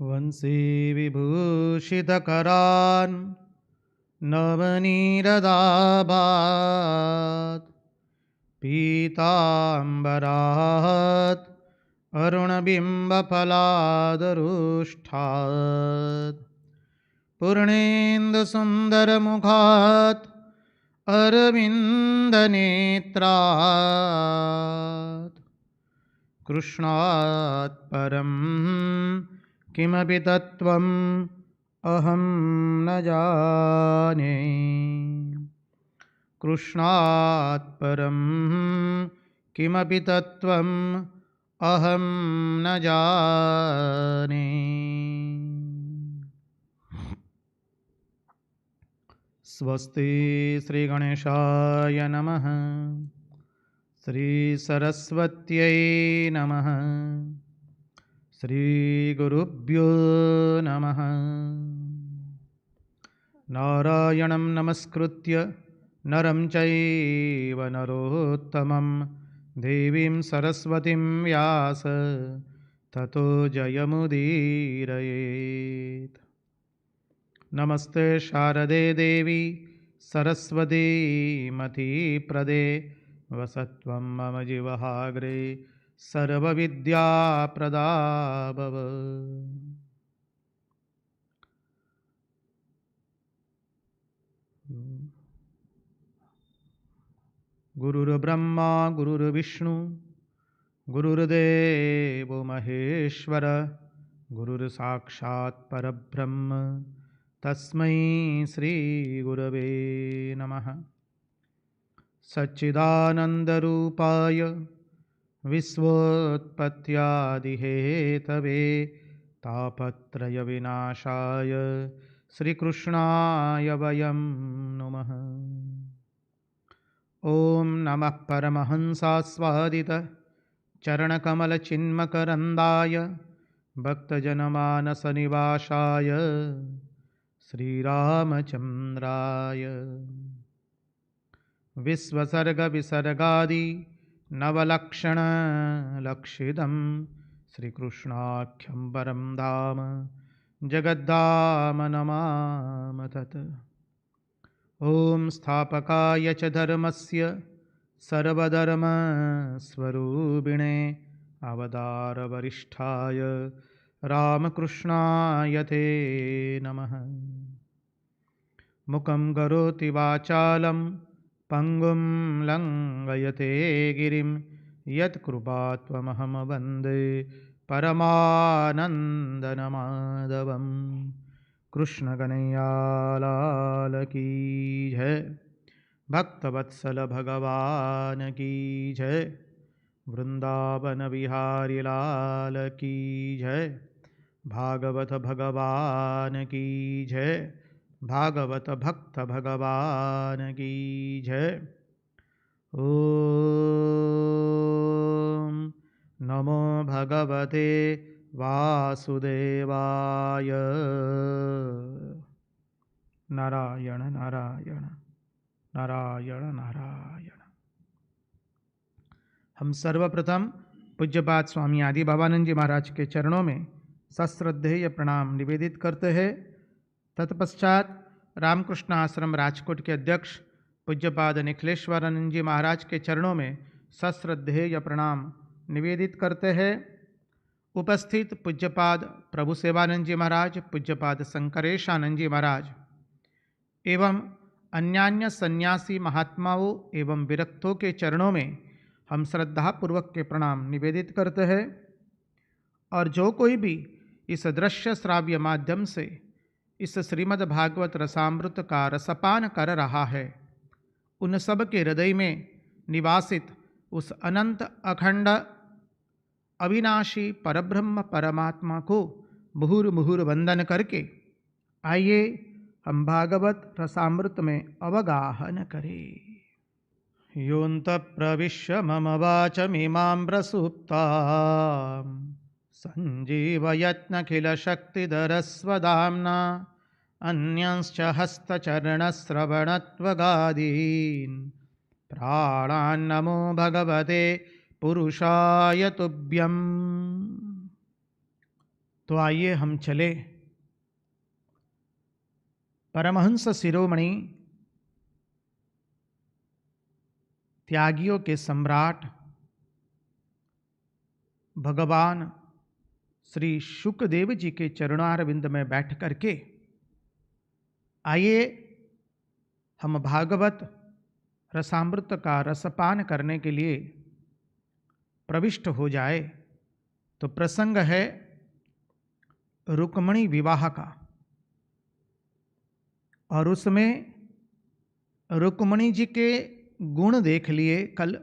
वंशी विभूषितकरान् नवनीरदाभात् पीताम्बरात् अरुणबिम्बफलादरुष्ठात् पूर्णेन्दुसुन्दरमुखात् अरविन्दनेत्रात् कृष्णात् परं किमपि तत्त्वम् अहं न जाने। कृष्णात् परं किमपि तत्त्वम् अहं न जाने। स्वस्ति श्रीगणेशाय नमः। श्रीसरस्वत्यै नमः। श्रीगुरुभ्यो नमः। नारायणं नमस्कृत्य नरं चैव नरोत्तमं देवीं सरस्वतीं व्यास ततो जयमुदीरयेत्। नमस्ते शारदे देवी सरस्वती मतिप्रदे वसत्वं मम जीवहाग्रे सर्वविद्याप्रदा भव। गुरुर्ब्रह्मा गुरुर्विष्णु गुरुर्देवो महेश्वर गुरुर्साक्षात् परब्रह्म तस्मै श्रीगुरवे नमः। सच्चिदानन्दरूपाय विश्वोत्पत्त्यादिहेतवे तापत्रयविनाशाय श्रीकृष्णाय वयं नुमः। ॐ नमः परमहंसास्वादित चरणकमलचिन्मकरन्दाय भक्तजनमानसनिवासाय श्रीरामचन्द्राय विश्वसर्गविसर्गादि नवलक्षणलक्षितं श्रीकृष्णाख्यं परं धाम जगद्धाम नमामि तत्। ॐ स्थापकाय च धर्मस्य सर्वधर्मस्वरूपिणे अवतारवरिष्ठाय रामकृष्णाय ते नमः। मुखं करोति वाचालं पंगुं लंघयते गिरिं यत्कृपात्वमहं वन्दे परमानन्दमाधवम्। कृष्ण कन्हैया लाल की जय। भक्तवत्सल भगवान की जय। वृंदावन बिहारी लाल की जय। भागवत भगवान की जय। भागवत भक्त भगवान की जय। ओम नमो भगवते वासुदेवाय। नारायण नारायण नारायण नारायण। हम सर्वप्रथम पूज्यपाद स्वामी आदि भवानंद जी महाराज के चरणों में सश्रद्धेय प्रणाम निवेदित करते हैं। तत्पश्चात रामकृष्ण आश्रम राजकोट के अध्यक्ष पूज्यपाद निखिलेश्वरानंद जी महाराज के चरणों में सश्रद्धेय प्रणाम निवेदित करते हैं। उपस्थित पूज्यपाद प्रभु सेवानंद जी महाराज, पूज्यपाद शंकरेशानंद जी महाराज एवं अन्यान्य सन्यासी महात्माओं एवं विरक्तों के चरणों में हम श्रद्धापूर्वक के प्रणाम निवेदित करते हैं। और जो कोई भी इस दृश्य श्राव्य माध्यम से इस श्रीमद् भागवत रसामृत का रसपान कर रहा है, उन सब के हृदय में निवासित उस अनंत अखंड अविनाशी परब्रह्म परमात्मा को मुहुर्मुहुर वंदन करके आइए हम भागवत रसामृत में अवगाहन करें। योऽन्त प्रविश्य मम वाचमिमां प्रसुप्तां सञ्जीवयत्नखिलशक्तिधरस्वधाम्ना अन्यांश्च हस्तचरणश्रवणत्वगादीन् प्राणान्नमो भगवते पुरुषाय तुभ्यम्। तो आइए हम चले परमहंस शिरोमणि त्यागियों के सम्राट भगवान श्री शुकदेव जी के चरणारविंद में बैठ करके आइए हम भागवत रसामृत का रसपान करने के लिए प्रविष्ट हो जाए। तो प्रसंग है रुक्मिणी विवाह का, और उसमें रुक्मिणी जी के गुण देख लिए कल,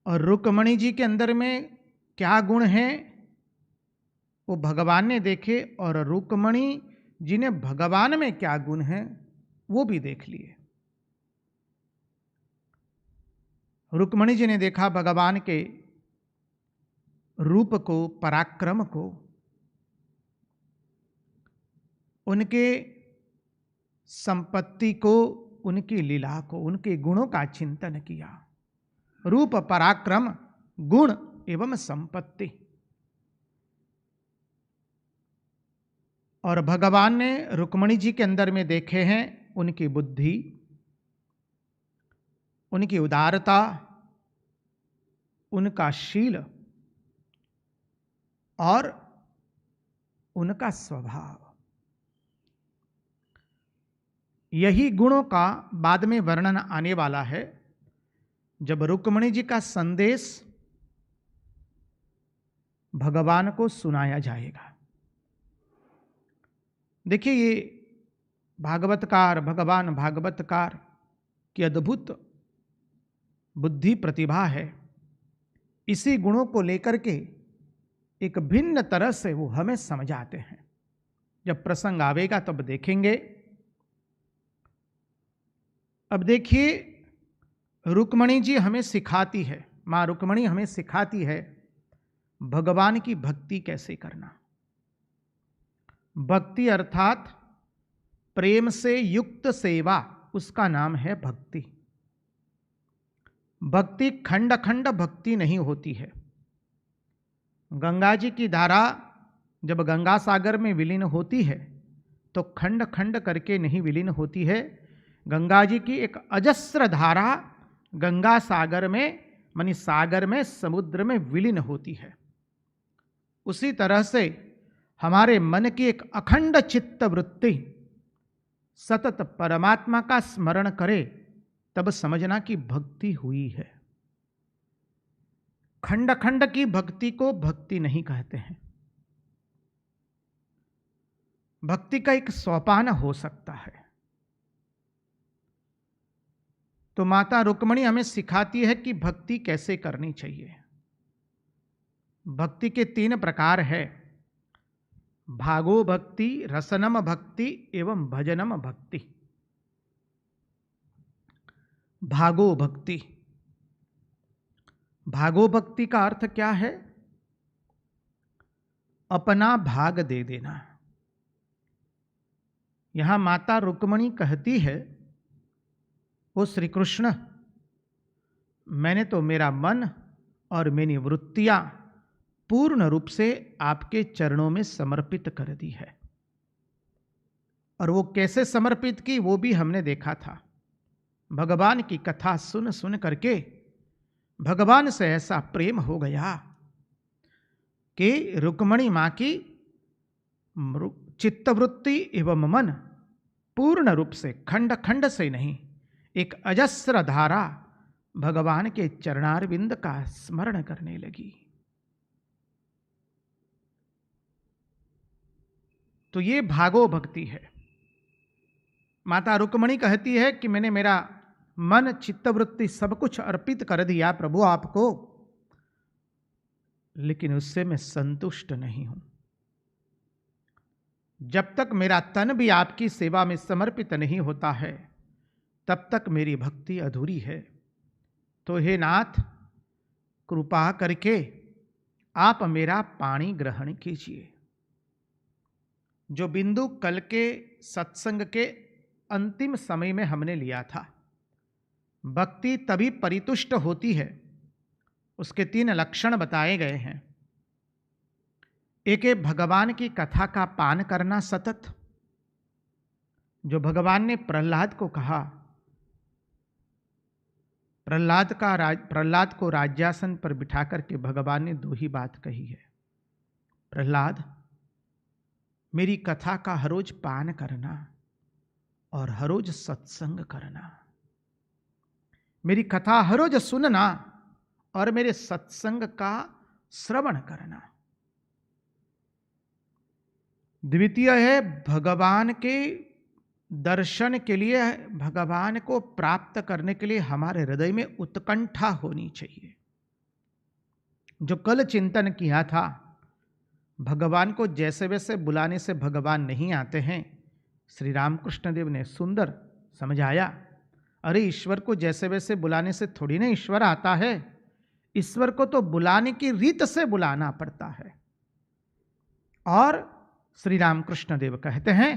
और रुक्मिणी जी के अंदर में क्या गुण हैं वो भगवान ने देखे, और रुक्मिणी जी ने भगवान में क्या गुण हैं वो भी देख लिए। रुक्मिणी जी ने देखा भगवान के रूप को, पराक्रम को, उनके संपत्ति को, उनकी लीला को, उनके गुणों का चिंतन किया। रूप, पराक्रम, गुण एवं संपत्ति। और भगवान ने रुक्मिणी जी के अंदर में देखे हैं उनकी बुद्धि, उनकी उदारता, उनका शील और उनका स्वभाव। यही गुणों का बाद में वर्णन आने वाला है जब रुक्मिणी जी का संदेश भगवान को सुनाया जाएगा। देखिए, ये भागवतकार, भगवान भागवतकार की अद्भुत बुद्धि प्रतिभा है। इसी गुणों को लेकर के एक भिन्न तरह से वो हमें समझाते हैं। जब प्रसंग आवेगा तब देखेंगे। अब देखिए, रुक्मिणी जी हमें सिखाती है, माँ रुक्मिणी हमें सिखाती है भगवान की भक्ति कैसे करना। भक्ति अर्थात प्रेम से युक्त सेवा, उसका नाम है भक्ति। भक्ति खंड खंड भक्ति नहीं होती है। गंगा जी की धारा जब गंगा सागर में विलीन होती है तो खंड खंड करके नहीं विलीन होती है। गंगा जी की एक अजस्र धारा गंगा सागर में, मानी सागर में, समुद्र में विलीन होती है। उसी तरह से हमारे मन की एक अखंड चित्त वृत्ति सतत परमात्मा का स्मरण करे तब समझना कि भक्ति हुई है। खंड खंड की भक्ति को भक्ति नहीं कहते हैं। भक्ति का एक सोपान हो सकता है। तो माता रुक्मिणी हमें सिखाती है कि भक्ति कैसे करनी चाहिए। भक्ति के 3 प्रकार है, भागो भक्ति, रसनम भक्ति एवं भजनम भक्ति। भागो भक्ति, भागो भक्ति का अर्थ क्या है? अपना भाग दे देना। यहां माता रुक्मिणी कहती है, वो श्री कृष्ण, मैंने तो मेरा मन और मेरी वृत्तियां पूर्ण रूप से आपके चरणों में समर्पित कर दी है। और वो कैसे समर्पित की वो भी हमने देखा था। भगवान की कथा सुन सुन करके भगवान से ऐसा प्रेम हो गया कि रुक्मिणी मां की चित्तवृत्ति एवं मन पूर्ण रूप से, खंड खंड से नहीं, एक अजस्र धारा भगवान के चरणारविंद का स्मरण करने लगी। तो ये भागो भक्ति है। माता रुक्मिणी कहती है कि मैंने मेरा मन, चित्तवृत्ति सब कुछ अर्पित कर दिया प्रभु आपको, लेकिन उससे मैं संतुष्ट नहीं हूं। जब तक मेरा तन भी आपकी सेवा में समर्पित नहीं होता है तब तक मेरी भक्ति अधूरी है। तो हे नाथ, कृपा करके आप मेरा पाणी ग्रहण कीजिए। जो बिंदु कल के सत्संग के अंतिम समय में हमने लिया था, भक्ति तभी परितुष्ट होती है, उसके 3 लक्षण बताए गए हैं। एक है भगवान की कथा का पान करना सतत, जो भगवान ने प्रहलाद को कहा। प्रहलाद को राज्यासन पर बिठा करके भगवान ने दो ही बात कही है, प्रहलाद मेरी कथा का हर रोज पान करना और हर रोज सत्संग करना, मेरी कथा हर रोज सुनना और मेरे सत्संग का श्रवण करना। द्वितीय है भगवान के दर्शन के लिए, भगवान को प्राप्त करने के लिए हमारे हृदय में उत्कंठा होनी चाहिए। जो कल चिंतन किया था, भगवान को जैसे वैसे बुलाने से भगवान नहीं आते हैं। श्री रामकृष्ण देव ने सुंदर समझाया, अरे ईश्वर को जैसे वैसे बुलाने से थोड़ी ना ईश्वर आता है, ईश्वर को तो बुलाने की रीत से बुलाना पड़ता है। और श्री रामकृष्ण देव कहते हैं,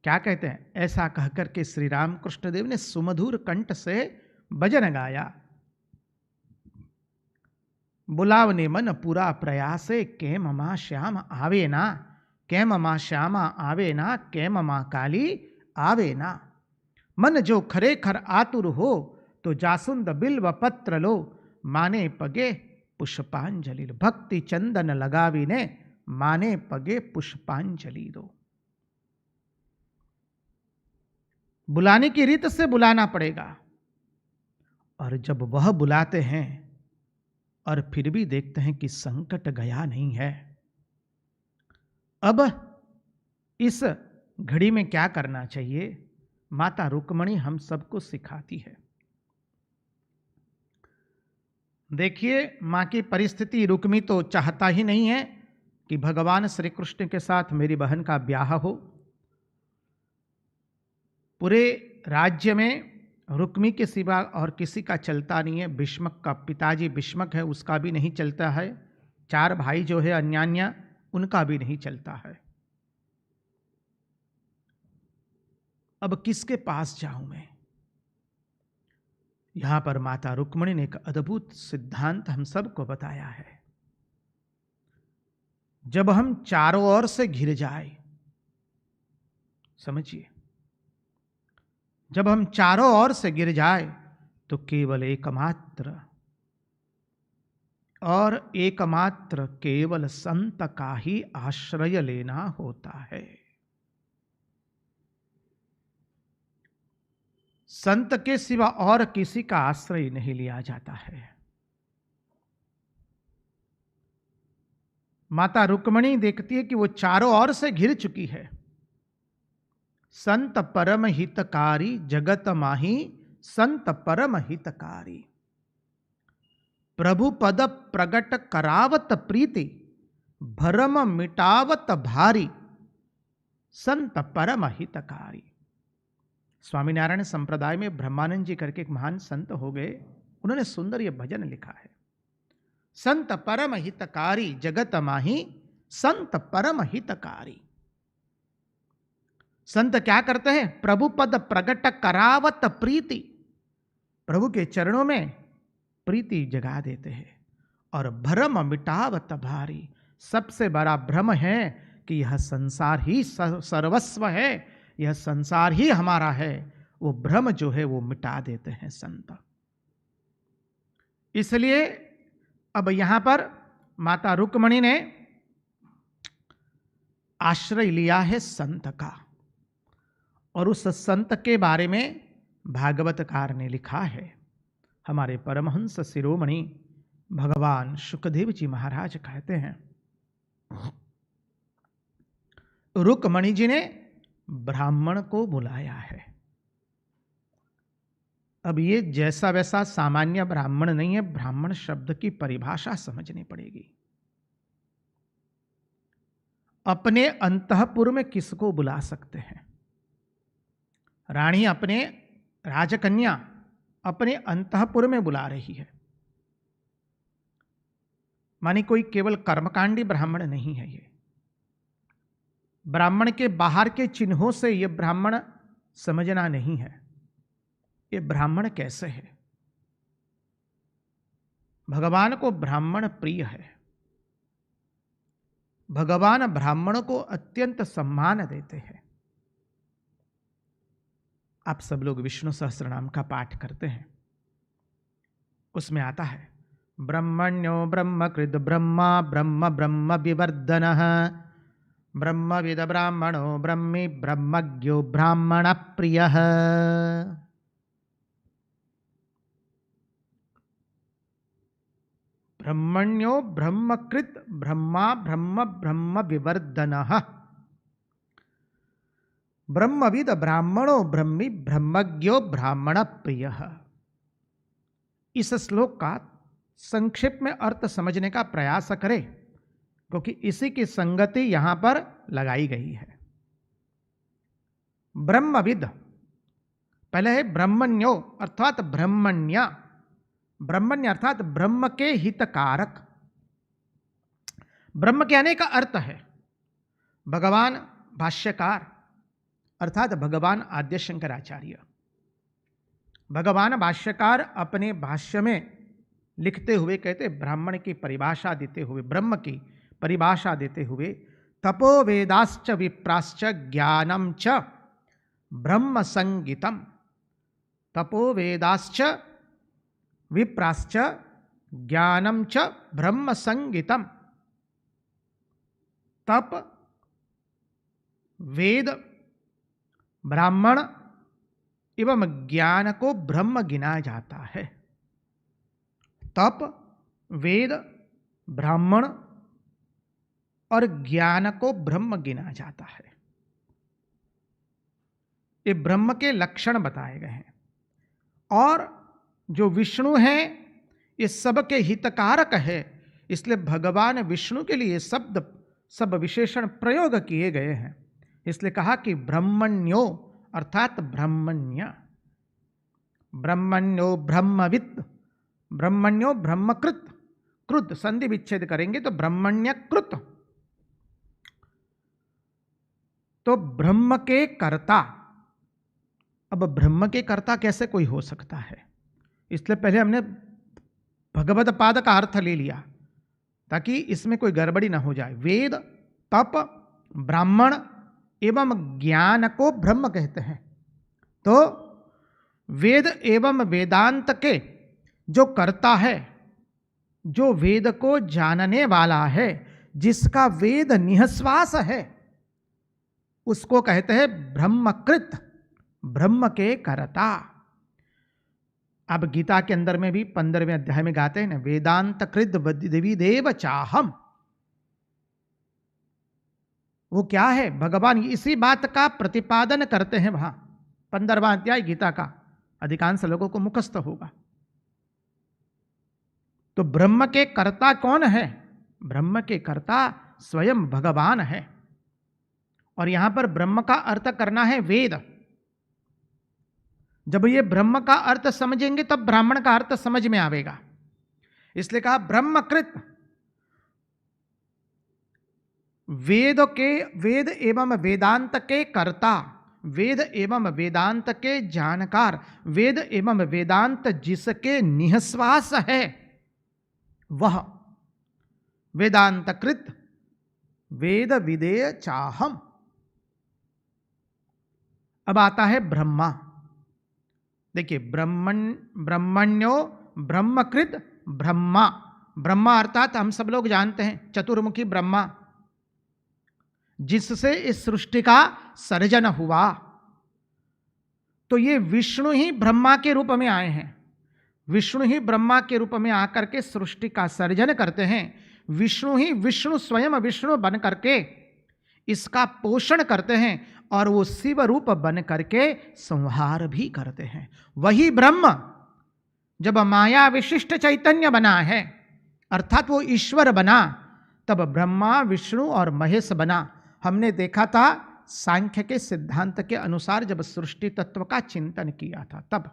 क्या कहते हैं, ऐसा कहकर के श्री रामकृष्ण देव ने सुमधुर कंठ से भजन गाया, बुलावने मन पूरा प्रयासे के ममा श्याम आवे ना, के ममा श्यामा आवे ना, के ममा काली आवे ना। मन जो खरेखर आतुर हो तो जासुंद बिल्व पत्र लो, माने पगे पुष्पांजलि। भक्ति चंदन लगावी ने माने पगे पुष्पांजलि दो। बुलाने की रीत से बुलाना पड़ेगा। और जब वह बुलाते हैं और फिर भी देखते हैं कि संकट गया नहीं है, अब इस घड़ी में क्या करना चाहिए, माता रुक्मणी हम सबको सिखाती है। देखिए, मां की परिस्थिति, रुक्मी तो चाहता ही नहीं है कि भगवान श्री कृष्ण के साथ मेरी बहन का ब्याह हो। पूरे राज्य में रुक्मी के सिवा और किसी का चलता नहीं है। भीष्मक का पिताजी भीष्मक है, उसका भी नहीं चलता है। 4 भाई जो है अन्यान्या, उनका भी नहीं चलता है। अब किसके पास जाऊं मैं? यहां पर माता रुक्मिणी ने एक अद्भुत सिद्धांत हम सबको बताया है। जब हम चारों ओर से घिर जाए, समझिए, जब हम चारों ओर से गिर जाए तो केवल एकमात्र और एकमात्र केवल संत का ही आश्रय लेना होता है। संत के सिवा और किसी का आश्रय नहीं लिया जाता है। माता रुक्मिणी देखती है कि वो चारों ओर से घिर चुकी है। संत परम हितकारी जगत माही, संत परम हितकारी। प्रभु पद प्रगट करावत प्रीति, भरम मिटावत भारी, संत परम हितकारी। स्वामीनारायण संप्रदाय में ब्रह्मानंद जी करके एक महान संत हो गए, उन्होंने सुंदर यह भजन लिखा है, संत परम हितकारी जगत माही, संत परम हितकारी। संत क्या करते हैं? प्रभु पद प्रगट करावत प्रीति, प्रभु के चरणों में प्रीति जगा देते हैं। और भ्रम मिटावत भारी, सबसे बड़ा भ्रम है कि यह संसार ही सर्वस्व है, यह संसार ही हमारा है, वो भ्रम जो है वो मिटा देते हैं संत। इसलिए अब यहां पर माता रुक्मिणी ने आश्रय लिया है संत का, और उस संत के बारे में भागवतकार ने लिखा है। हमारे परमहंस शिरोमणि भगवान शुकदेव जी महाराज कहते हैं, रुक्मिणी जी ने ब्राह्मण को बुलाया है। अब ये जैसा वैसा सामान्य ब्राह्मण नहीं है, ब्राह्मण शब्द की परिभाषा समझनी पड़ेगी। अपने अंतःपुर में किसको बुला सकते हैं? रानी अपने राजकन्या अपने अंतःपुर में बुला रही है, मानी कोई केवल कर्मकांडी ब्राह्मण नहीं है। ये ब्राह्मण के बाहर के चिन्हों से यह ब्राह्मण समझना नहीं है। ये ब्राह्मण कैसे है? भगवान को ब्राह्मण प्रिय है। भगवान ब्राह्मणों को अत्यंत सम्मान देते हैं। आप सब लोग विष्णु सहस्त्रनाम का पाठ करते हैं, उसमें आता है ब्रह्मण्यो ब्रह्मकृत ब्रह्मा ब्रह्म ब्रह्म विवर्धनः ब्रह्मविद ब्राह्मणो ब्रह्मी ब्रह्मज्ञो ब्राह्मण प्रियः। ब्रह्मण्यो ब्रह्मकृत ब्रह्मा ब्रह्म ब्रह्म विवर्धनः ब्रह्मविद ब्राह्मणो ब्रह्मी ब्रह्मज्ञो ब्राह्मण प्रियः। इस श्लोक का संक्षेप में अर्थ समझने का प्रयास करें, क्योंकि इसी की संगति यहां पर लगाई गई है। ब्रह्मविद, पहले है ब्रह्मण्यो अर्थात ब्रह्मण्य, ब्रह्मण्य अर्थात ब्रह्म के हितकारक। ब्रह्म के अनेक अर्थ है। भगवान भाष्यकार अर्थात भगवान आद्य शंकराचार्य, भगवान भाष्यकार अपने भाष्य में लिखते हुए कहते, ब्राह्मण की परिभाषा देते हुए, ब्रह्म की परिभाषा देते हुए, तपो वेदाश्च विप्राश्च ज्ञानम च ब्रह्म संगीतम। तपो वेदाश्च विप्राश्च ज्ञानम च ब्रह्म संगीतम। तप, वेद, ब्राह्मण एवं ज्ञान को ब्रह्म गिना जाता है। तप, वेद, ब्राह्मण और ज्ञान को ब्रह्म गिना जाता है। ये ब्रह्म के लक्षण बताए गए हैं। और जो विष्णु है ये सबके हितकारक है, इसलिए भगवान विष्णु के लिए सब विशेषण प्रयोग किए गए हैं। इसलिए कहा कि ब्रह्मण्यो अर्थात ब्रह्मण्य, ब्रह्मण्यो ब्रह्मवित्, ब्रह्मण्यो ब्रह्मकृत, कृत संधि विच्छेद करेंगे तो ब्रह्मण्य कृत। तो ब्रह्म के कर्ता। अब ब्रह्म के कर्ता कैसे कोई हो सकता है, इसलिए पहले हमने भगवत पाद का अर्थ ले लिया ताकि इसमें कोई गड़बड़ी ना हो जाए। वेद, तप, ब्राह्मण एवं ज्ञान को ब्रह्म कहते हैं। तो वेद एवं वेदांत के जो कर्ता है, जो वेद को जानने वाला है, जिसका वेद निःश्वास है, उसको कहते हैं ब्रह्मकृत, ब्रह्म के कर्ता। अब गीता के अंदर में भी 15वें अध्याय में गाते हैं ना, वेदांत कृत विदेव चाहम। वो क्या है? भगवान इसी बात का प्रतिपादन करते हैं वहां 15वां अध्याय गीता का, अधिकांश लोगों को मुखस्थ होगा। तो ब्रह्म के कर्ता कौन है? ब्रह्म के कर्ता स्वयं भगवान है। और यहां पर ब्रह्म का अर्थ करना है वेद। जब ये ब्रह्म का अर्थ समझेंगे तब ब्राह्मण का अर्थ समझ में आवेगा। इसलिए कहा ब्रह्मकृत, वेद एवं वेदांत के कर्ता, वेद एवं वेदांत के जानकार, वेद एवं वेदांत जिसके निःश्वास है वह वेदांतकृत वेद विदेय चाहम। अब आता है ब्रह्मा। देखिए, ब्रह्मण्यो ब्रह्मकृत ब्रह्मा। ब्रह्मा अर्थात हम सब लोग जानते हैं चतुर्मुखी ब्रह्मा, जिससे इस सृष्टि का सर्जन हुआ। तो ये विष्णु ही ब्रह्मा के रूप में आए हैं। विष्णु ही ब्रह्मा के रूप में आकर के सृष्टि का सर्जन करते हैं। विष्णु स्वयं विष्णु बन करके इसका पोषण करते हैं और वो शिव रूप बन करके संहार भी करते हैं। वही ब्रह्म जब माया विशिष्ट चैतन्य बना है, अर्थात वो ईश्वर बना, तब ब्रह्मा विष्णु और महेश बना। हमने देखा था सांख्य के सिद्धांत के अनुसार जब सृष्टि तत्व का चिंतन किया था तब।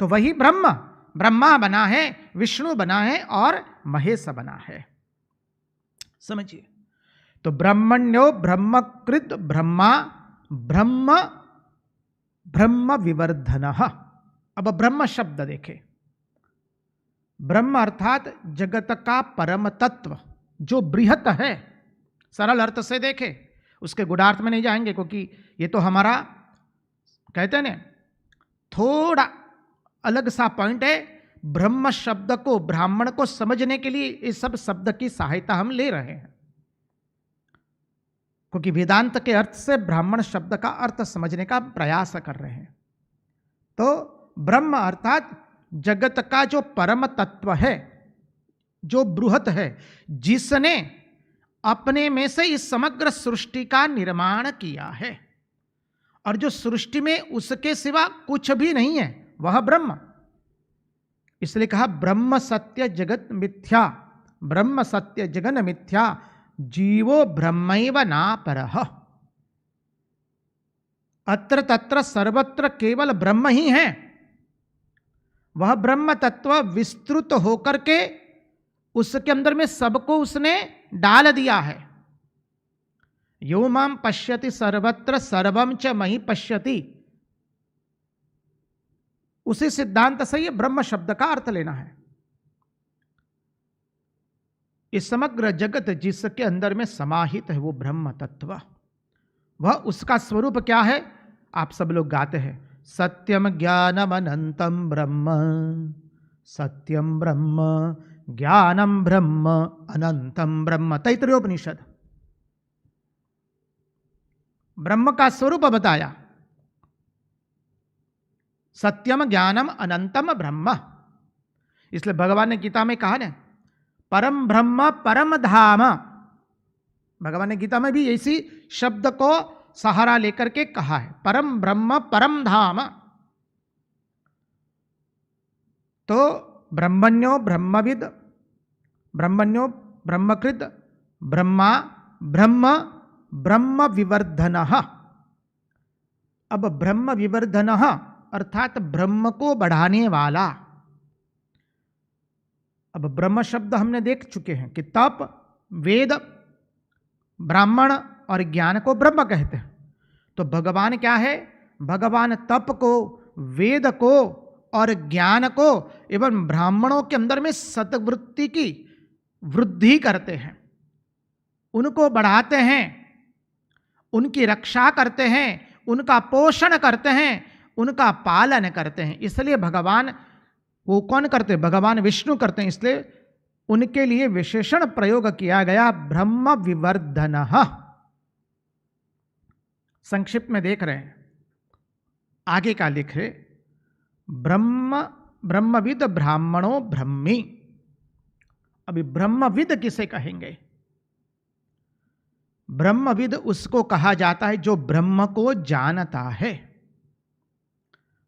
तो वही ब्रह्मा बना है, विष्णु बना है और महेश बना है। समझिए, तो ब्रह्मण्यो ब्रह्मकृत ब्रह्मा ब्रह्म विवर्धनः। अब ब्रह्म शब्द देखें। ब्रह्म अर्थात जगत का परम तत्व जो बृहत है, सरल अर्थ से देखें, उसके गूढ़ार्थ में नहीं जाएंगे, क्योंकि ये तो हमारा कहते हैं ना थोड़ा अलग सा पॉइंट है। ब्रह्म शब्द को, ब्राह्मण को समझने के लिए इस सब शब्द की सहायता हम ले रहे हैं, क्योंकि वेदांत के अर्थ से ब्राह्मण शब्द का अर्थ समझने का प्रयास कर रहे हैं। तो ब्रह्म अर्थात जगत का जो परम तत्व है, जो बृहत है, जिसने अपने में से इस समग्र सृष्टि का निर्माण किया है, और जो सृष्टि में उसके सिवा कुछ भी नहीं है, वह ब्रह्म। इसलिए कहा ब्रह्म सत्य जगत मिथ्या, ब्रह्म सत्य जगन मिथ्या, जीवो ब्रह्मैव नापरः। अत्र तत्र सर्वत्र केवल ब्रह्म ही है। वह ब्रह्म तत्व विस्तृत होकर के उसके अंदर में सबको उसने डाल दिया है। यो मां पश्यति सर्वत्र सर्वं च मयि पश्यति, उसी सिद्धांत से ये ब्रह्म शब्द का अर्थ लेना है। इस समग्र जगत जिसके अंदर में समाहित है वो ब्रह्म तत्व, वह उसका स्वरूप क्या है? आप सब लोग गाते हैं, सत्यम ज्ञानम अनंतम ब्रह्म, सत्यम ब्रह्म ज्ञानम ब्रह्म अनंतम ब्रह्म। तैत्तरीयोपनिषद ब्रह्म का स्वरूप बताया, सत्यम ज्ञानम अनंतम ब्रह्म। इसलिए भगवान ने गीता में कहा ना, परम ब्रह्म परम धाम। भगवान ने गीता में भी इसी शब्द को सहारा लेकर के कहा है, परम ब्रह्म परम धाम। तो ब्रह्मण्यो ब्रह्मविद, ब्रह्मण्यो ब्रह्मकृत, ब्रह्मा ब्रह्म ब्रह्म विवर्धनः। अब ब्रह्म विवर्धनः अर्थात ब्रह्म को बढ़ाने वाला। अब ब्रह्म शब्द हमने देख चुके हैं कि तप, वेद, ब्राह्मण और ज्ञान को ब्रह्म कहते हैं। तो भगवान क्या है? भगवान तप को, वेद को और ज्ञान को एवं ब्राह्मणों के अंदर में सद्वृत्ति की वृद्धि करते हैं, उनको बढ़ाते हैं, उनकी रक्षा करते हैं, उनका पोषण करते हैं, उनका पालन करते हैं। इसलिए भगवान वो कौन करते? भगवान विष्णु करते हैं। इसलिए उनके लिए विशेषण प्रयोग किया गया, ब्रह्म विवर्धनः। संक्षिप्त में देख रहे हैं, आगे का लिख रहे, ब्रह्म ब्रह्मविद ब्राह्मणो ब्रह्मी। अभी ब्रह्मविद किसे कहेंगे? ब्रह्मविद उसको कहा जाता है जो ब्रह्म को जानता है।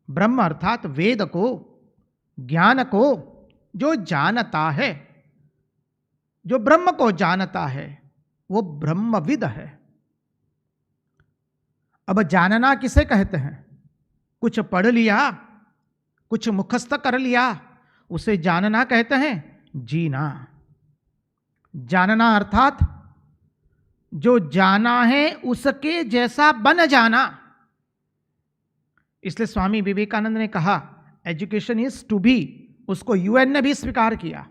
ब्रह्म अर्थात वेद को, ज्ञान को जो जानता है, जो ब्रह्म को जानता है, वो ब्रह्मविद है। अब जानना किसे कहते हैं? कुछ पढ़ लिया, कुछ मुखस्त कर लिया, उसे जानना कहते हैं। जीना, जानना अर्थात जो जाना है उसके जैसा बन जाना। इसलिए स्वामी विवेकानंद ने कहा एजुकेशन इज टू बी, उसको यूएन ने भी स्वीकार किया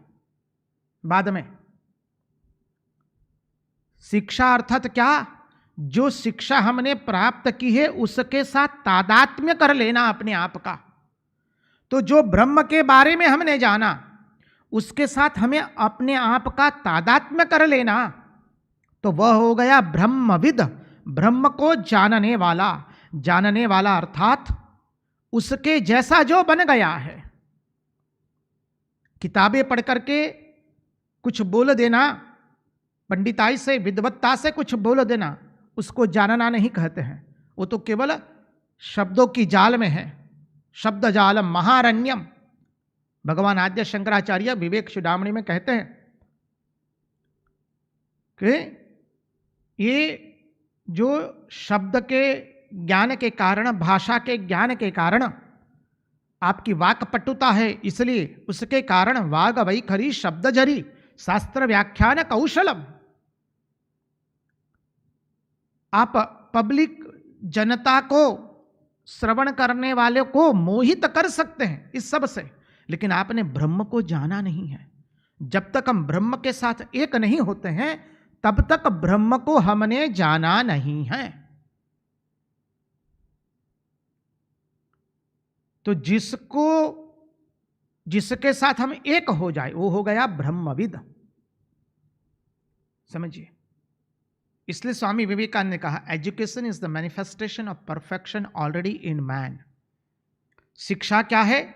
बाद में। शिक्षा अर्थात क्या? जो शिक्षा हमने प्राप्त की है उसके साथ तादात्म्य कर लेना अपने आप का। तो जो ब्रह्म के बारे में हमने जाना उसके साथ हमें अपने आप का तादात्म्य कर लेना, तो वह हो गया ब्रह्मविद, ब्रह्म को जानने वाला। जानने वाला अर्थात उसके जैसा जो बन गया है। किताबें पढ़ करके कुछ बोल देना, पंडिताई से, विद्वत्ता से कुछ बोल देना, उसको जानना नहीं कहते हैं। वो तो केवल शब्दों की जाल में है। शब्द जालम महारण्यम, भगवान आद्य शंकराचार्य विवेक चूड़ामणि में कहते हैं कि ये जो शब्द के ज्ञान के कारण, भाषा के ज्ञान के कारण आपकी वाक पटुता है, इसलिए उसके कारण वाग वैखरी शब्द जरी शास्त्र व्याख्यान कौशलम। आप पब्लिक जनता को, श्रवण करने वाले को मोहित कर सकते हैं इस सब से, लेकिन आपने ब्रह्म को जाना नहीं है। जब तक हम ब्रह्म के साथ एक नहीं होते हैं तब तक ब्रह्म को हमने जाना नहीं है। तो जिसके साथ हम एक हो जाए वो हो गया ब्रह्मविद। समझिए, इसलिए स्वामी विवेकानंद ने कहा, education is the manifestation of perfection already in man. शिक्षा क्या है?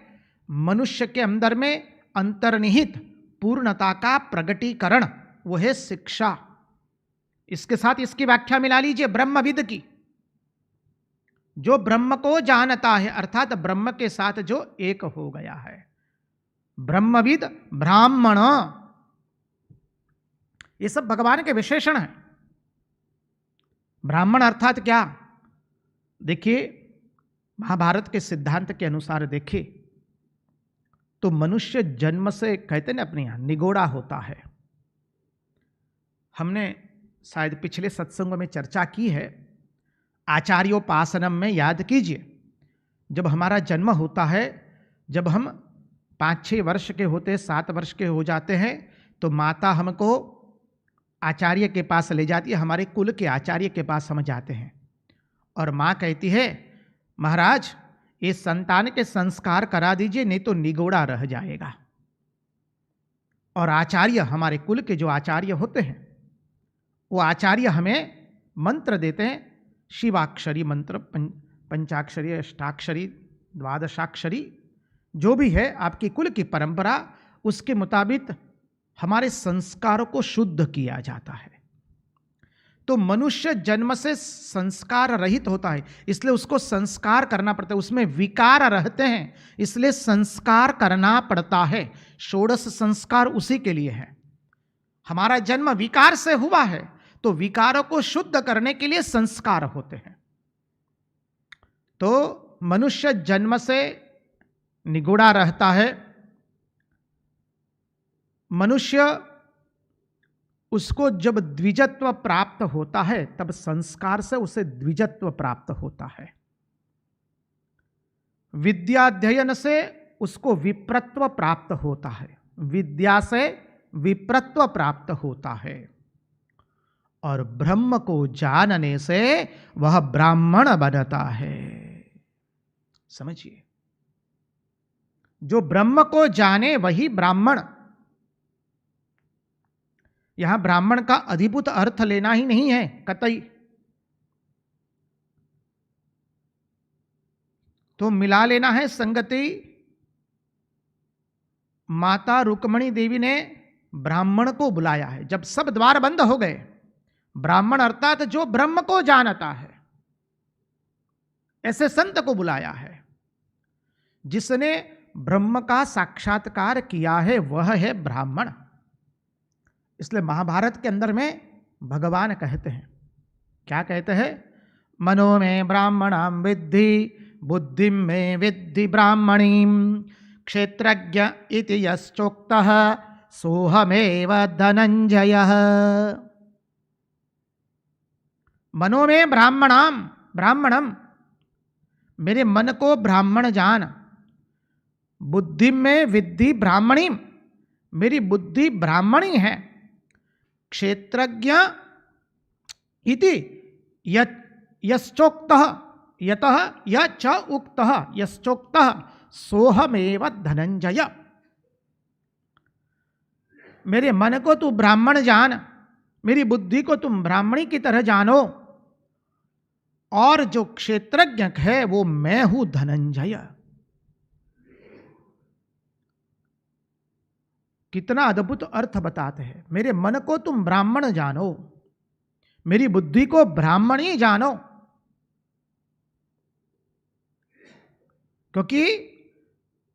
मनुष्य के अंदर में अंतर्निहित पूर्णता का प्रगटीकरण, वो है शिक्षा। इसके साथ इसकी व्याख्या मिला लीजिए ब्रह्मविद की, जो ब्रह्म को जानता है, अर्थात ब्रह्म के साथ जो एक हो गया है। ब्रह्मविद, ब्राह्मण, ये सब भगवान के विशेषण हैं। ब्राह्मण अर्थात क्या? देखिए, महाभारत के सिद्धांत के अनुसार देखिए तो मनुष्य जन्म से, कहते ना अपने यहां, निगोड़ा होता है। हमने शायद पिछले सत्संगों में चर्चा की है, आचार्योपासनम में याद कीजिए, जब हमारा जन्म होता है, जब हम 5-6 वर्ष के होते, 7 वर्ष के हो जाते हैं, तो माता हमको आचार्य के पास ले जाती है, हमारे कुल के आचार्य के पास हम जाते हैं, और माँ कहती है, महाराज ये संतान के संस्कार करा दीजिए, नहीं तो निगोड़ा रह जाएगा। और आचार्य, हमारे कुल के जो आचार्य होते हैं, वो आचार्य हमें मंत्र देते हैं, शिवाक्षरी मंत्र, पंचाक्षरी, अष्टाक्षरी, द्वादशाक्षरी, जो भी है आपकी कुल की परंपरा, उसके मुताबिक हमारे संस्कारों को शुद्ध किया जाता है। तो मनुष्य जन्म से संस्कार रहित होता है, इसलिए उसको संस्कार करना पड़ता है। उसमें विकार रहते हैं, इसलिए संस्कार करना पड़ता है। 16 संस्कार उसी के लिए है। हमारा जन्म विकार से हुआ है, तो विकारों को शुद्ध करने के लिए संस्कार होते हैं। तो मनुष्य जन्म से निगोड़ा रहता है। मनुष्य, उसको जब द्विजत्व प्राप्त होता है, तब संस्कार से उसे द्विजत्व प्राप्त होता है। विद्याध्ययन से उसको विप्रत्व प्राप्त होता है, विद्या से विप्रत्व प्राप्त होता है, और ब्रह्म को जानने से वह ब्राह्मण बनता है। समझिए, जो ब्रह्म को जाने वही ब्राह्मण। यहां ब्राह्मण का अधिभूत अर्थ लेना ही नहीं है कतई। तो मिला लेना है संगति। माता रुक्मणी देवी ने ब्राह्मण को बुलाया है। जब सब द्वार बंद हो गए, ब्राह्मण अर्थात जो ब्रह्म को जानता है, ऐसे संत को बुलाया है। जिसने ब्रह्म का साक्षात्कार किया है वह है ब्राह्मण। इसलिए महाभारत के अंदर में भगवान कहते हैं, क्या कहते हैं? मनो में ब्राह्मणं विद्धि बुद्धिं में विद्धि ब्राह्मणीं क्षेत्रज्ञ इति यश्चोक्तः सोहमेव धनंजयः। मनो में ब्राह्मणम, मेरे मन को ब्राह्मण जान। बुद्धि में विद्धि ब्राह्मणी, मेरी बुद्धि ब्राह्मणी है। क्षेत्रज्ञ इति यश्चोक्तः, यतः यच उक्तः यश्चोक्तः सोहमेव धनंजय। मेरे मन को तू ब्राह्मण जान, मेरी बुद्धि को तुम ब्राह्मणी की तरह जानो, और जो क्षेत्रज्ञ है वो मैं हूं धनंजय। कितना अद्भुत अर्थ बताते हैं। मेरे मन को तुम ब्राह्मण जानो, मेरी बुद्धि को ब्राह्मणी जानो। क्योंकि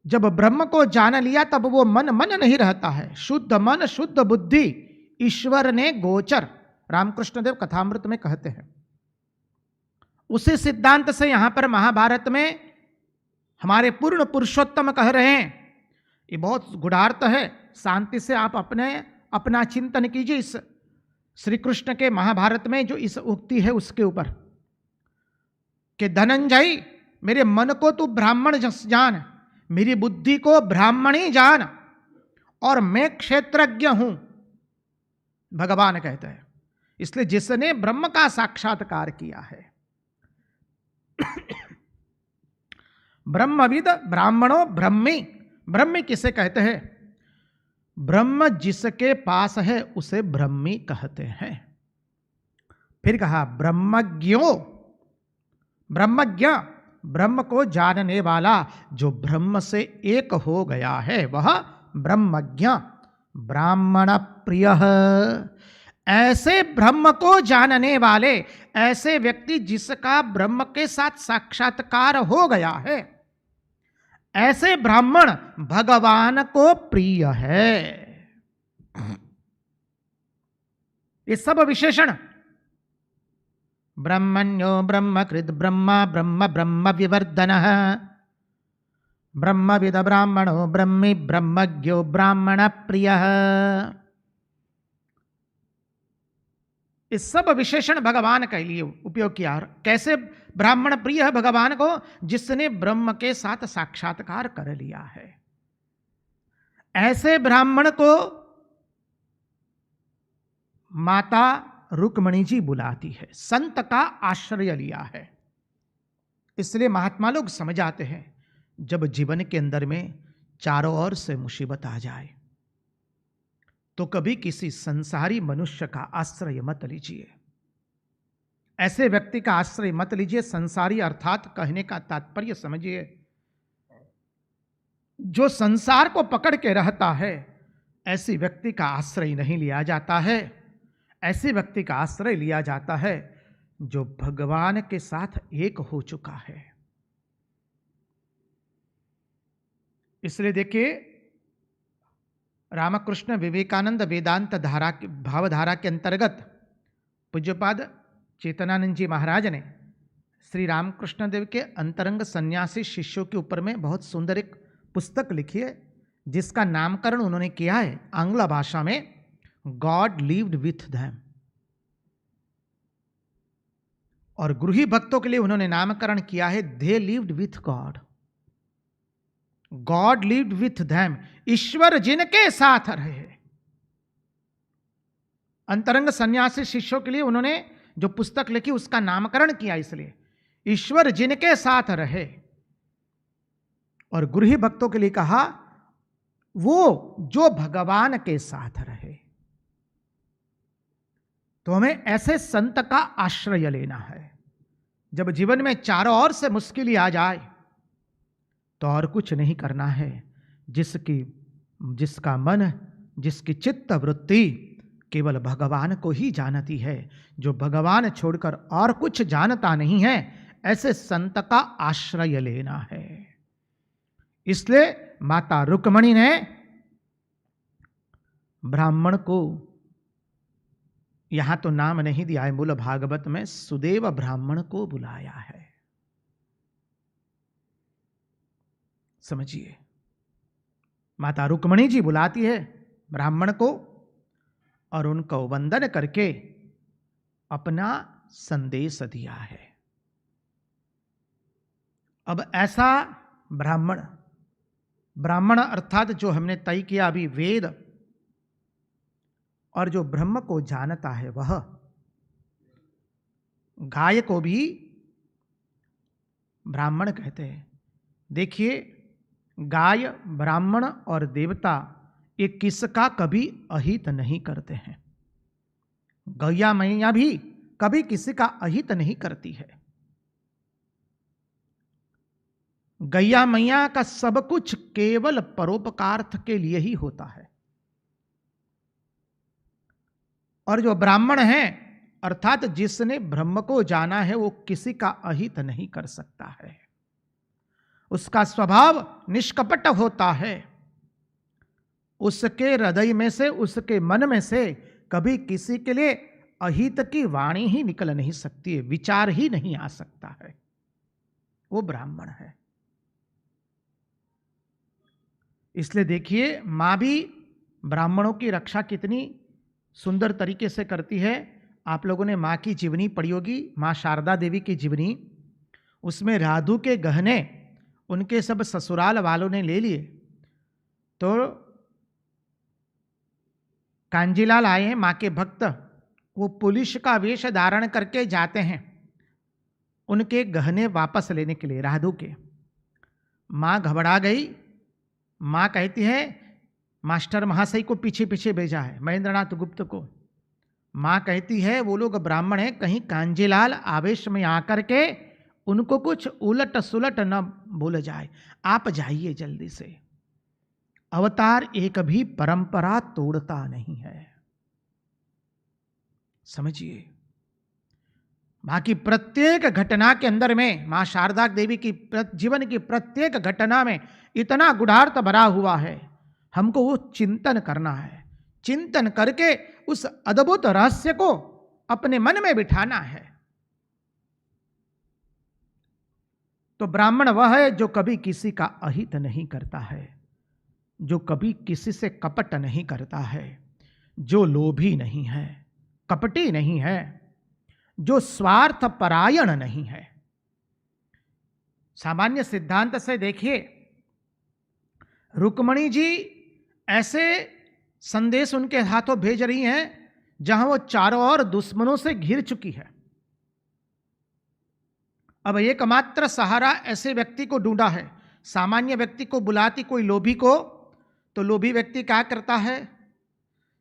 जब ब्रह्म को जान लिया तब वो मन नहीं रहता है। शुद्ध मन शुद्ध बुद्धि ईश्वर ने गोचर, रामकृष्ण देव कथामृत में कहते हैं। उसी सिद्धांत से यहां पर महाभारत में हमारे पूर्ण पुरुषोत्तम कह रहे हैं। ये बहुत गुढ़ार्थ है, शांति से आप अपना चिंतन कीजिए इस श्री कृष्ण के महाभारत में जो इस उक्ति है उसके ऊपर, कि धनंजय मेरे मन को तू ब्राह्मण जान, मेरी बुद्धि को ब्राह्मणी जान, और मैं क्षेत्रज्ञ हूं। भगवान कहते हैं इसलिए जिसने ब्रह्म का साक्षात्कार किया है, ब्रह्मविद ब्राह्मणों ब्रह्मी, ब्रह्मी किसे कहते हैं? ब्रह्म जिसके पास है उसे ब्रह्मी कहते हैं। फिर कहा ब्रह्मज्ञो, ब्रह्मज्ञ, ब्रह्म को जानने वाला, जो ब्रह्म से एक हो गया है वह ब्रह्मज्ञ। ब्राह्मण प्रिय, ऐसे ब्रह्म को जानने वाले, ऐसे व्यक्ति जिसका ब्रह्म के साथ साक्षात्कार हो गया है, ऐसे ब्राह्मण भगवान को प्रिय है। ये सब विशेषण, ब्रह्मण्यो ब्रह्मकृत ब्रह्मा ब्रह्म ब्रह्म विवर्धनः, ब्रह्मविद ब्राह्मणो ब्रह्मी ब्रह्मज्ञो ब्राह्मण प्रियः, इस सब विशेषण भगवान के लिए उपयोग किया। कैसे ब्राह्मण प्रिय है भगवान को? जिसने ब्रह्म के साथ साक्षात्कार कर लिया है। ऐसे ब्राह्मण को माता रुक्मणी जी बुलाती है, संत का आश्रय लिया है। इसलिए महात्मा लोग समझ आते हैं, जब जीवन के अंदर में चारों ओर से मुसीबत आ जाए तो कभी किसी संसारी मनुष्य का आश्रय मत लीजिए, ऐसे व्यक्ति का आश्रय मत लीजिए। संसारी अर्थात कहने का तात्पर्य समझिए, जो संसार को पकड़ के रहता है, ऐसे व्यक्ति का आश्रय नहीं लिया जाता है। ऐसे व्यक्ति का आश्रय लिया जाता है जो भगवान के साथ एक हो चुका है। इसलिए देखिए, रामकृष्ण विवेकानंद वेदांत धारा की भावधारा के अंतर्गत पूज्यपाद चेतनानंद जी महाराज ने श्री रामकृष्ण देव के अंतरंग सन्यासी शिष्यों के ऊपर में बहुत सुंदर एक पुस्तक लिखी है, जिसका नामकरण उन्होंने किया है आंग्ल भाषा में गॉड लिव्ड विथ देम, और गृही भक्तों के लिए उन्होंने नामकरण किया है they lived with God. God lived with them, ईश्वर जिनके साथ रहे। अंतरंग सन्यासी शिष्यों के लिए उन्होंने जो पुस्तक लिखी उसका नामकरण किया, इसलिए ईश्वर जिनके साथ रहे। और गृही भक्तों के लिए कहा वो जो भगवान के साथ रहे। तो हमें ऐसे संत का आश्रय लेना है। जब जीवन में चारों ओर से मुश्किल आ जाए तो और कुछ नहीं करना है। जिसका मन, जिसकी चित्त वृत्ति केवल भगवान को ही जानती है, जो भगवान छोड़कर और कुछ जानता नहीं है, ऐसे संत का आश्रय लेना है। इसलिए माता रुक्मणी ने ब्राह्मण को, यहां तो नाम नहीं दिया है, मूल भागवत में सुदेव ब्राह्मण को बुलाया है। समझिए, माता रुक्मणी जी बुलाती है ब्राह्मण को और उनको वंदन करके अपना संदेश दिया है। अब ऐसा ब्राह्मण अर्थात जो हमने तय किया अभी, वेद और जो ब्रह्म को जानता है, वह गाय को भी ब्राह्मण कहते हैं। देखिए, गाय, ब्राह्मण और देवता ये किसका कभी अहित नहीं करते हैं। गैया मैया भी कभी किसी का अहित नहीं करती है। गैया मैया का सब कुछ केवल परोपकार्थ के लिए ही होता है। और जो ब्राह्मण है अर्थात जिसने ब्रह्म को जाना है, वो किसी का अहित नहीं कर सकता है। उसका स्वभाव निष्कपट होता है। उसके हृदय में से, उसके मन में से कभी किसी के लिए अहित की वाणी ही निकल नहीं सकती है, विचार ही नहीं आ सकता है। वो ब्राह्मण है। इसलिए देखिए, मां भी ब्राह्मणों की रक्षा कितनी सुंदर तरीके से करती है। आप लोगों ने मां की जीवनी पढ़ी होगी, मां शारदा देवी की जीवनी। उसमें राधु के गहने उनके सब ससुराल वालों ने ले लिए। तो कांजीलाल आए हैं, मां के भक्त, वो पुलिस का वेश धारण करके जाते हैं उनके गहने वापस लेने के लिए, राधु के। माँ घबरा गई। माँ कहती है मास्टर महाशय को पीछे पीछे भेजा है, महेंद्रनाथ गुप्त को। माँ कहती है वो लोग ब्राह्मण हैं, कहीं कांजीलाल आवेश में आकर के उनको कुछ उलट सुलट न बोल जाए, आप जाइए जल्दी से। अवतार एक भी परंपरा तोड़ता नहीं है, समझिए। बाकी प्रत्येक घटना के अंदर में मां शारदा देवी की जीवन की प्रत्येक घटना में इतना गुढ़ार्थ भरा हुआ है, हमको वो चिंतन करना है। चिंतन करके उस अद्भुत रहस्य को अपने मन में बिठाना है। तो ब्राह्मण वह है जो कभी किसी का अहित नहीं करता है, जो कभी किसी से कपट नहीं करता है, जो लोभी नहीं है, कपटी नहीं है, जो स्वार्थ परायण नहीं है। सामान्य सिद्धांत से देखिए, रुक्मणी जी ऐसे संदेश उनके हाथों भेज रही हैं जहां वो चारों ओर दुश्मनों से घिर चुकी है। अब एकमात्र सहारा ऐसे व्यक्ति को ढूंढा है। सामान्य व्यक्ति को बुलाती कोई लोभी को, तो लोभी व्यक्ति क्या करता है,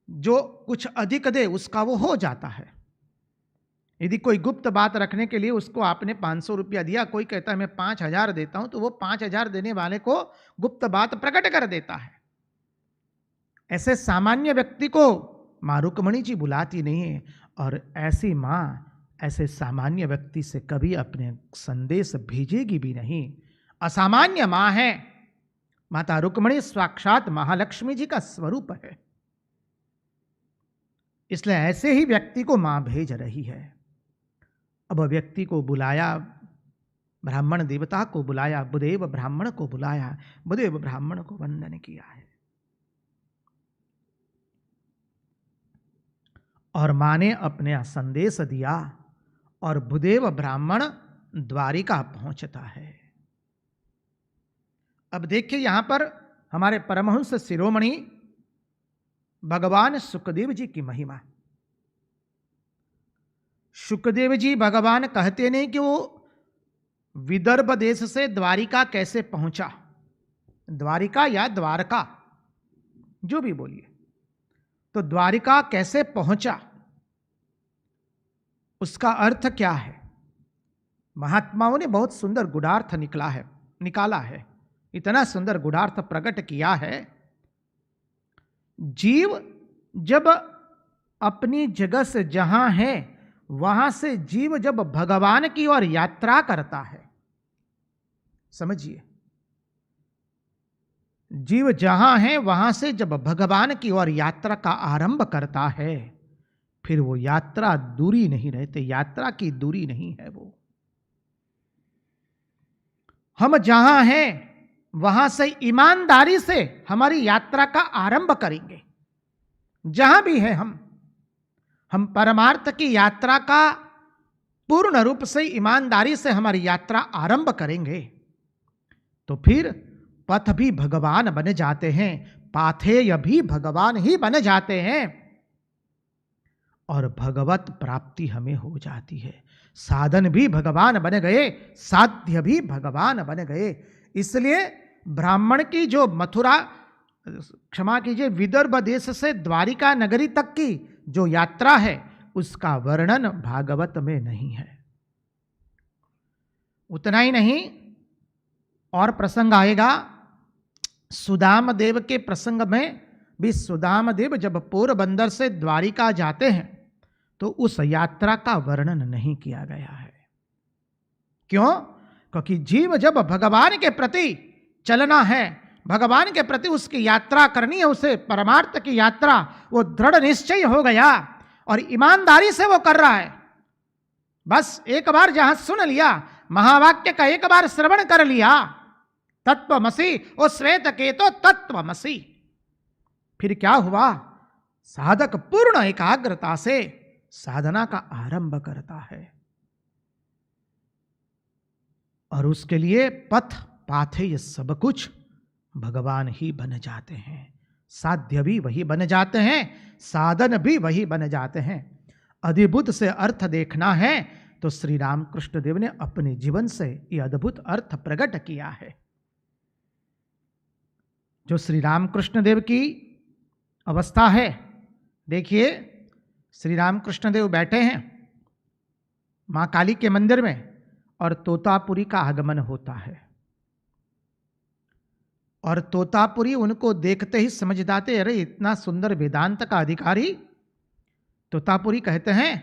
जो कुछ अधिक दे उसका वो हो जाता है। यदि कोई गुप्त बात रखने के लिए उसको आपने 500 रुपया दिया, कोई कहता है मैं 5000 देता हूं, तो वो 5000 देने वाले को गुप्त बात प्रकट कर देता है। ऐसे सामान्य व्यक्ति को मां रुक्मणी जी बुलाती नहीं है, और ऐसी मां ऐसे सामान्य व्यक्ति से कभी अपने संदेश भेजेगी भी नहीं। असामान्य मां है माता रुक्मणी, साक्षात महालक्ष्मी जी का स्वरूप है। इसलिए ऐसे ही व्यक्ति को मां भेज रही है। अब व्यक्ति को बुलाया, ब्राह्मण देवता को बुलाया, बुदेव ब्राह्मण को बुलाया, बुदेव ब्राह्मण को वंदन किया है। और मां ने अपने संदेश दिया और बुदेव ब्राह्मण द्वारिका पहुंचता है। अब देखिए यहां पर हमारे परमहंस शिरोमणि भगवान सुखदेव जी की महिमा। सुखदेव जी भगवान कहते नहीं कि वो विदर्भ देश से द्वारिका कैसे पहुंचा, द्वारिका या द्वारका जो भी बोलिए, तो द्वारिका कैसे पहुंचा, उसका अर्थ क्या है। महात्माओं ने बहुत सुंदर गुढ़ार्थ निकाला है, इतना सुंदर गुढ़ार्थ प्रकट किया है। जीव जब अपनी जगह से जहां है, वहां से जीव जब भगवान की ओर यात्रा करता है, समझिए, जीव जहां है वहां से जब भगवान की ओर यात्रा का आरंभ करता है, फिर वो यात्रा दूरी नहीं रहते, यात्रा की दूरी नहीं है वो। हम जहां हैं वहां से ईमानदारी से हमारी यात्रा का आरंभ करेंगे। जहां भी है हम परमार्थ की यात्रा का पूर्ण रूप से ईमानदारी से हमारी यात्रा आरंभ करेंगे, तो फिर पथ भी भगवान बन जाते हैं, पाथेय भी भगवान ही बन जाते हैं, और भगवत प्राप्ति हमें हो जाती है। साधन भी भगवान बन गए, साध्य भी भगवान बन गए। इसलिए ब्राह्मण की जो मथुरा, क्षमा कीजिए, विदर्भ देश से द्वारिका नगरी तक की जो यात्रा है, उसका वर्णन भागवत में नहीं है। उतना ही नहीं, और प्रसंग आएगा सुदाम देव के प्रसंग में भी। सुदाम देव जब पोरबंदर से द्वारिका जाते हैं तो उस यात्रा का वर्णन नहीं किया गया है। क्यों? क्योंकि जीव जब भगवान के प्रति चलना है, भगवान के प्रति उसकी यात्रा करनी है, उसे परमार्थ की यात्रा, वो दृढ़ निश्चय हो गया और ईमानदारी से वो कर रहा है। बस एक बार जहां सुन लिया, महावाक्य का एक बार श्रवण कर लिया, तत्वमसि, ओ श्वेत केतो तत्वमसि, फिर क्या हुआ, साधक पूर्ण एकाग्रता से साधना का आरंभ करता है, और उसके लिए पथ पाथेय सब कुछ भगवान ही बन जाते हैं। साध्य भी वही बन जाते हैं, साधन भी वही बन जाते हैं। अद्भुत से अर्थ देखना है तो श्री रामकृष्ण देव ने अपने जीवन से यह अद्भुत अर्थ प्रकट किया है। जो श्री रामकृष्ण देव की अवस्था है, देखिए श्री रामकृष्ण देव बैठे हैं मां काली के मंदिर में और तोतापुरी का आगमन होता है, और तोतापुरी उनको देखते ही समझ जाते, अरे इतना सुंदर वेदांत का अधिकारी। तोतापुरी कहते हैं,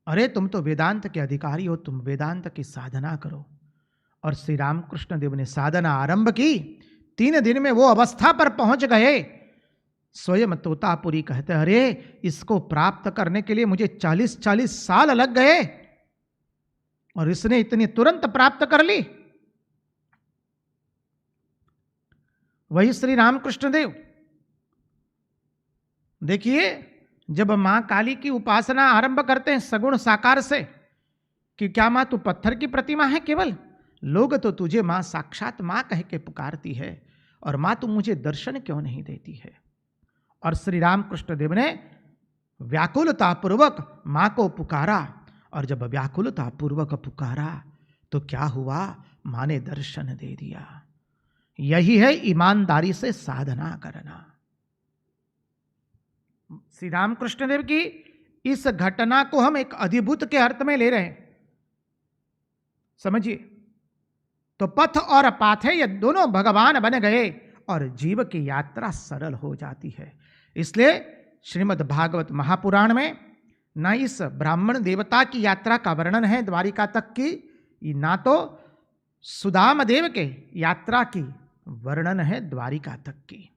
अरे तुम तो वेदांत के अधिकारी हो, तुम वेदांत की साधना करो। और श्री रामकृष्ण देव ने साधना आरंभ की। 3 दिन में वो अवस्था पर पहुंच गए। स्वयं तोतापुरी कहते हैं, अरे इसको प्राप्त करने के लिए मुझे 40-40 साल लग गए और इसने इतनी तुरंत प्राप्त कर ली। वही श्री रामकृष्ण देव, देखिए जब मां काली की उपासना आरंभ करते हैं सगुण साकार से, कि क्या मां तू पत्थर की प्रतिमा है केवल, लोग तो तुझे मां साक्षात मां कह के पुकारती है, और मां तू मुझे दर्शन क्यों नहीं देती है। और श्री रामकृष्ण देव ने व्याकुलता पूर्वक मां को पुकारा, और जब व्याकुलता पूर्वक पुकारा तो क्या हुआ, मां ने दर्शन दे दिया। यही है ईमानदारी से साधना करना। श्री रामकृष्ण देव की इस घटना को हम एक अद्भुत के अर्थ में ले रहे हैं, समझिए। तो पथ और पाथे ये दोनों भगवान बन गए और जीव की यात्रा सरल हो जाती है। इसलिए श्रीमद् भागवत महापुराण में ना इस ब्राह्मण देवता की यात्रा का वर्णन है द्वारिका तक की, ना तो सुदाम देव के यात्रा की वर्णन है द्वारिका तक की,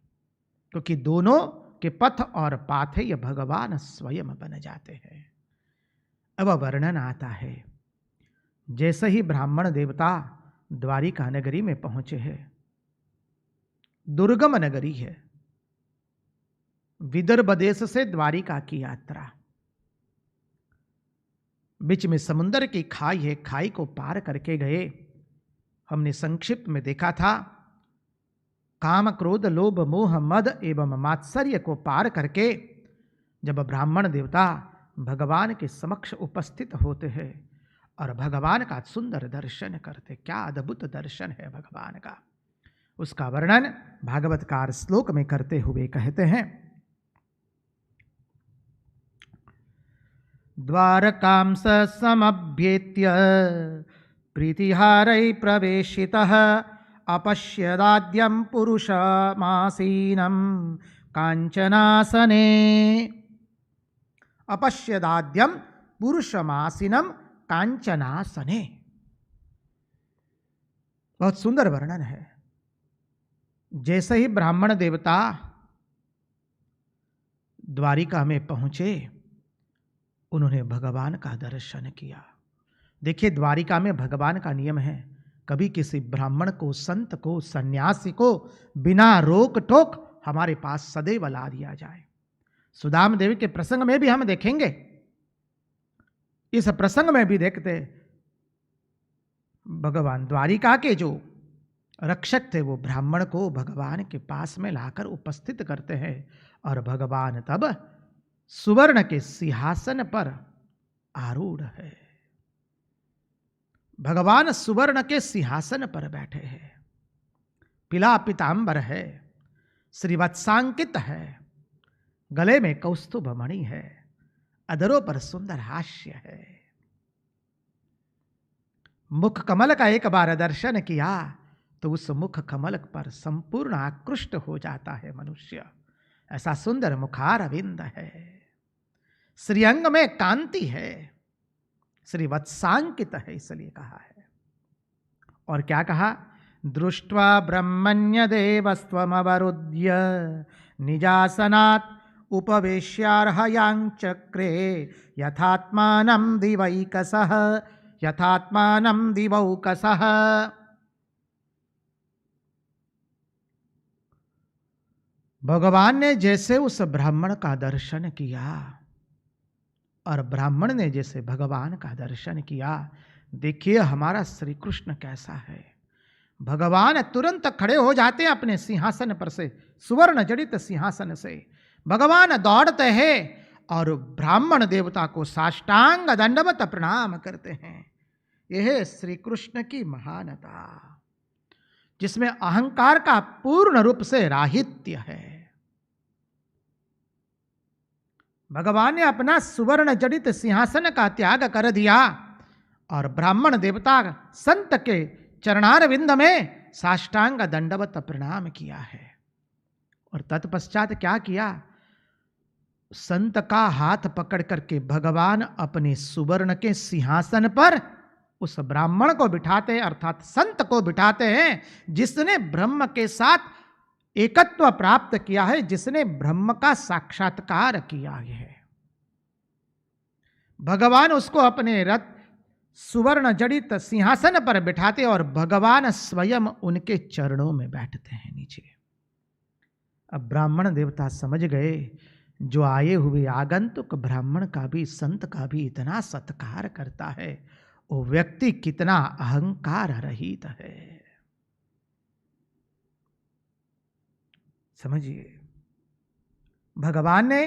क्योंकि दोनों के पथ और पाथेय भगवान स्वयं बन जाते हैं। अब वर्णन आता है, जैसे ही ब्राह्मण देवता द्वारिका नगरी में पहुंचे हैं, दुर्गम नगरी है, विदर्भ देश से द्वारिका की यात्रा, बीच में समुद्र की खाई है, खाई को पार करके गए। हमने संक्षिप्त में देखा था, काम क्रोध लोभ मोह मद एवं मात्सर्य को पार करके जब ब्राह्मण देवता भगवान के समक्ष उपस्थित होते हैं और भगवान का सुंदर दर्शन करते, क्या अद्भुत दर्शन है भगवान का, उसका वर्णन भागवतकार श्लोक में करते हुए कहते हैं, द्वारकां स समभ्येत्य प्रीतिहारै प्रवेशितः अपश्यदाद्यं पुरुषमासीनं कांचनासने। अपश्यदाद्यं पुरुषमासीनं कांचनासने, बहुत सुंदर वर्णन है। जैसे ही ब्राह्मण देवता द्वारिका में पहुंचे, उन्होंने भगवान का दर्शन किया। देखिए द्वारिका में भगवान का नियम है, कभी किसी ब्राह्मण को, संत को, सन्यासी को बिना रोक टोक हमारे पास सदैव ला दिया जाए। सुदाम देव के प्रसंग में भी हम देखेंगे, इस प्रसंग में भी देखते भगवान द्वारिका के जो रक्षक थे वो ब्राह्मण को भगवान के पास में लाकर उपस्थित करते हैं, और भगवान तब सुवर्ण के सिंहासन पर आरूढ़ है। भगवान सुवर्ण के सिंहासन पर बैठे हैं, पीला पीतांबर है, श्रीवत्सांकित है, गले में कौस्तुभ मणि है, अधरों पर सुंदर हास्य है। मुख कमल का एक बार दर्शन किया तो उस मुख कमल पर संपूर्ण आकृष्ट हो जाता है मनुष्य। ऐसा सुंदर मुखारविंद है, श्रीअंग में कांति है, श्रीवत्सांकित है, इसलिए कहा है। और क्या कहा, दृष्ट्वा ब्रह्मण्य देवस्त्वमवरुध्य निजासनात् उपवेश्यार्हयां चक्रे यथात्मानं दिवैकसः, यथात्मानं दिवौकसः। भगवान ने जैसे उस ब्राह्मण का दर्शन किया और ब्राह्मण ने जैसे भगवान का दर्शन किया, देखिए हमारा श्री कृष्ण कैसा है। भगवान तुरंत खड़े हो जाते हैं अपने सिंहासन पर से, सुवर्ण जड़ित सिंहासन से। भगवान दौड़ते हैं और ब्राह्मण देवता को साष्टांग दंडवत प्रणाम करते हैं। यह श्री कृष्ण की महानता, जिसमें अहंकार का पूर्ण रूप से राहित्य है। भगवान ने अपना सुवर्ण जड़ित सिंहासन का त्याग कर दिया और ब्राह्मण देवता संत के चरणारविंद में साष्टांग दंडवत प्रणाम किया है। और तत्पश्चात क्या किया? संत का हाथ पकड़ करके भगवान अपने सुवर्ण के सिंहासन पर उस ब्राह्मण को बिठाते हैं, अर्थात संत को बिठाते हैं, जिसने ब्रह्म के साथ एकत्व प्राप्त किया है, जिसने ब्रह्म का साक्षात्कार किया है। भगवान उसको अपने रथ सुवर्ण जड़ित सिंहासन पर बिठाते और भगवान स्वयं उनके चरणों में बैठते हैं नीचे। अब ब्राह्मण देवता समझ गए, जो आए हुए आगंतुक ब्राह्मण का भी, संत का भी इतना सत्कार करता है, वो व्यक्ति कितना अहंकार रहित है। समझिए, भगवान ने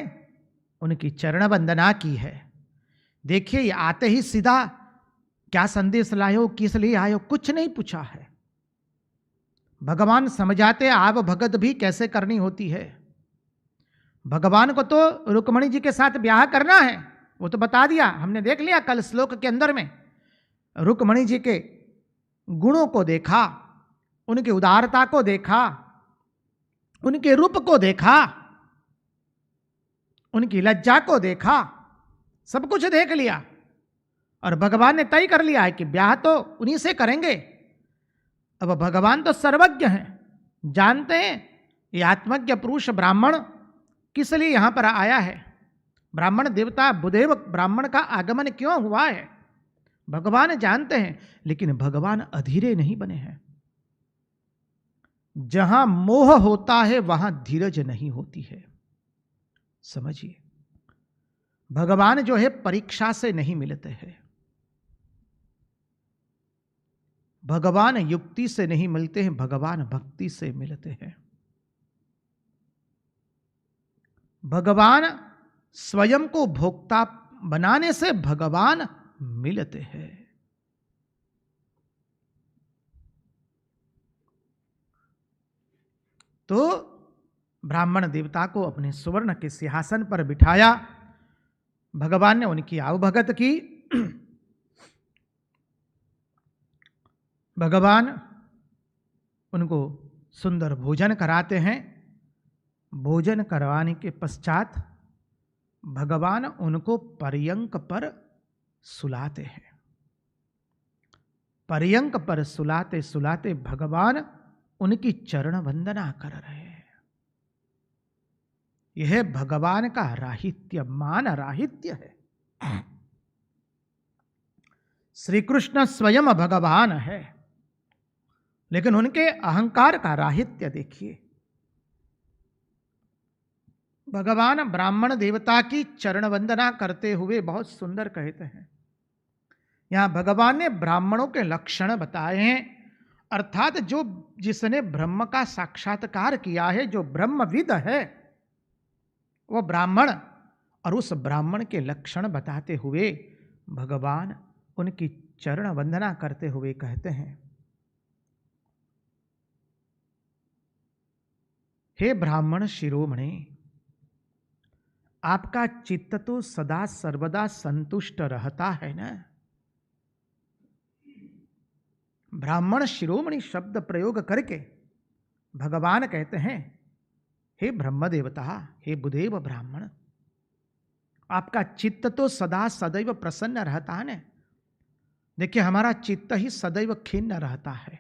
उनकी चरण वंदना की है। देखिए, ये आते ही सीधा क्या संदेश लाए हो, किस लिए आए हो, कुछ नहीं पूछा है। भगवान समझाते आप भगत भी कैसे करनी होती है। भगवान को तो रुक्मणी जी के साथ ब्याह करना है, वो तो बता दिया, हमने देख लिया कल श्लोक के अंदर में। रुक्मणी जी के गुणों को देखा, उनकी उदारता को देखा, उनके रूप को देखा, उनकी लज्जा को देखा, सब कुछ देख लिया और भगवान ने तय कर लिया है कि ब्याह तो उन्हीं से करेंगे। अब भगवान तो सर्वज्ञ हैं, जानते हैं ये आत्मज्ञ पुरुष ब्राह्मण किस लिए यहां पर आया है, ब्राह्मण देवता बुदेव ब्राह्मण का आगमन क्यों हुआ है, भगवान जानते हैं। लेकिन भगवान अधीरे नहीं बने हैं। जहां मोह होता है वहां धीरज नहीं होती है। समझिए, भगवान जो है परीक्षा से नहीं मिलते हैं, भगवान युक्ति से नहीं मिलते हैं, भगवान भक्ति से मिलते हैं। भगवान स्वयं को भोक्ता बनाने से भगवान मिलते हैं। तो ब्राह्मण देवता को अपने सुवर्ण के सिंहासन पर बिठाया। भगवान ने उनकी आवभगत की। भगवान उनको सुंदर भोजन कराते हैं। भोजन करवाने के पश्चात भगवान उनको पर्यंक पर सुलाते हैं। पर्यंक पर सुलाते सुलाते भगवान उनकी चरण वंदना कर रहे हैं। यह भगवान का राहित्य, मान राहित्य है। श्री कृष्ण स्वयं भगवान है, लेकिन उनके अहंकार का राहित्य देखिए। भगवान ब्राह्मण देवता की चरण वंदना करते हुए बहुत सुंदर कहते हैं। यहां भगवान ने ब्राह्मणों के लक्षण बताए हैं, अर्थात जो जिसने ब्रह्म का साक्षात्कार किया है, जो ब्रह्मविद है वो ब्राह्मण, और उस ब्राह्मण के लक्षण बताते हुए भगवान उनकी चरण वंदना करते हुए कहते हैं, हे ब्राह्मण शिरोमणि, आपका चित्त तो सदा सर्वदा संतुष्ट रहता है ना। ब्राह्मण शिरोमणि शब्द प्रयोग करके भगवान कहते हैं, हे ब्रह्म देवता, हे बुदेव ब्राह्मण, आपका चित्त तो सदा सदैव प्रसन्न रहता है ना। देखिए, हमारा चित्त ही सदैव खिन्न रहता है।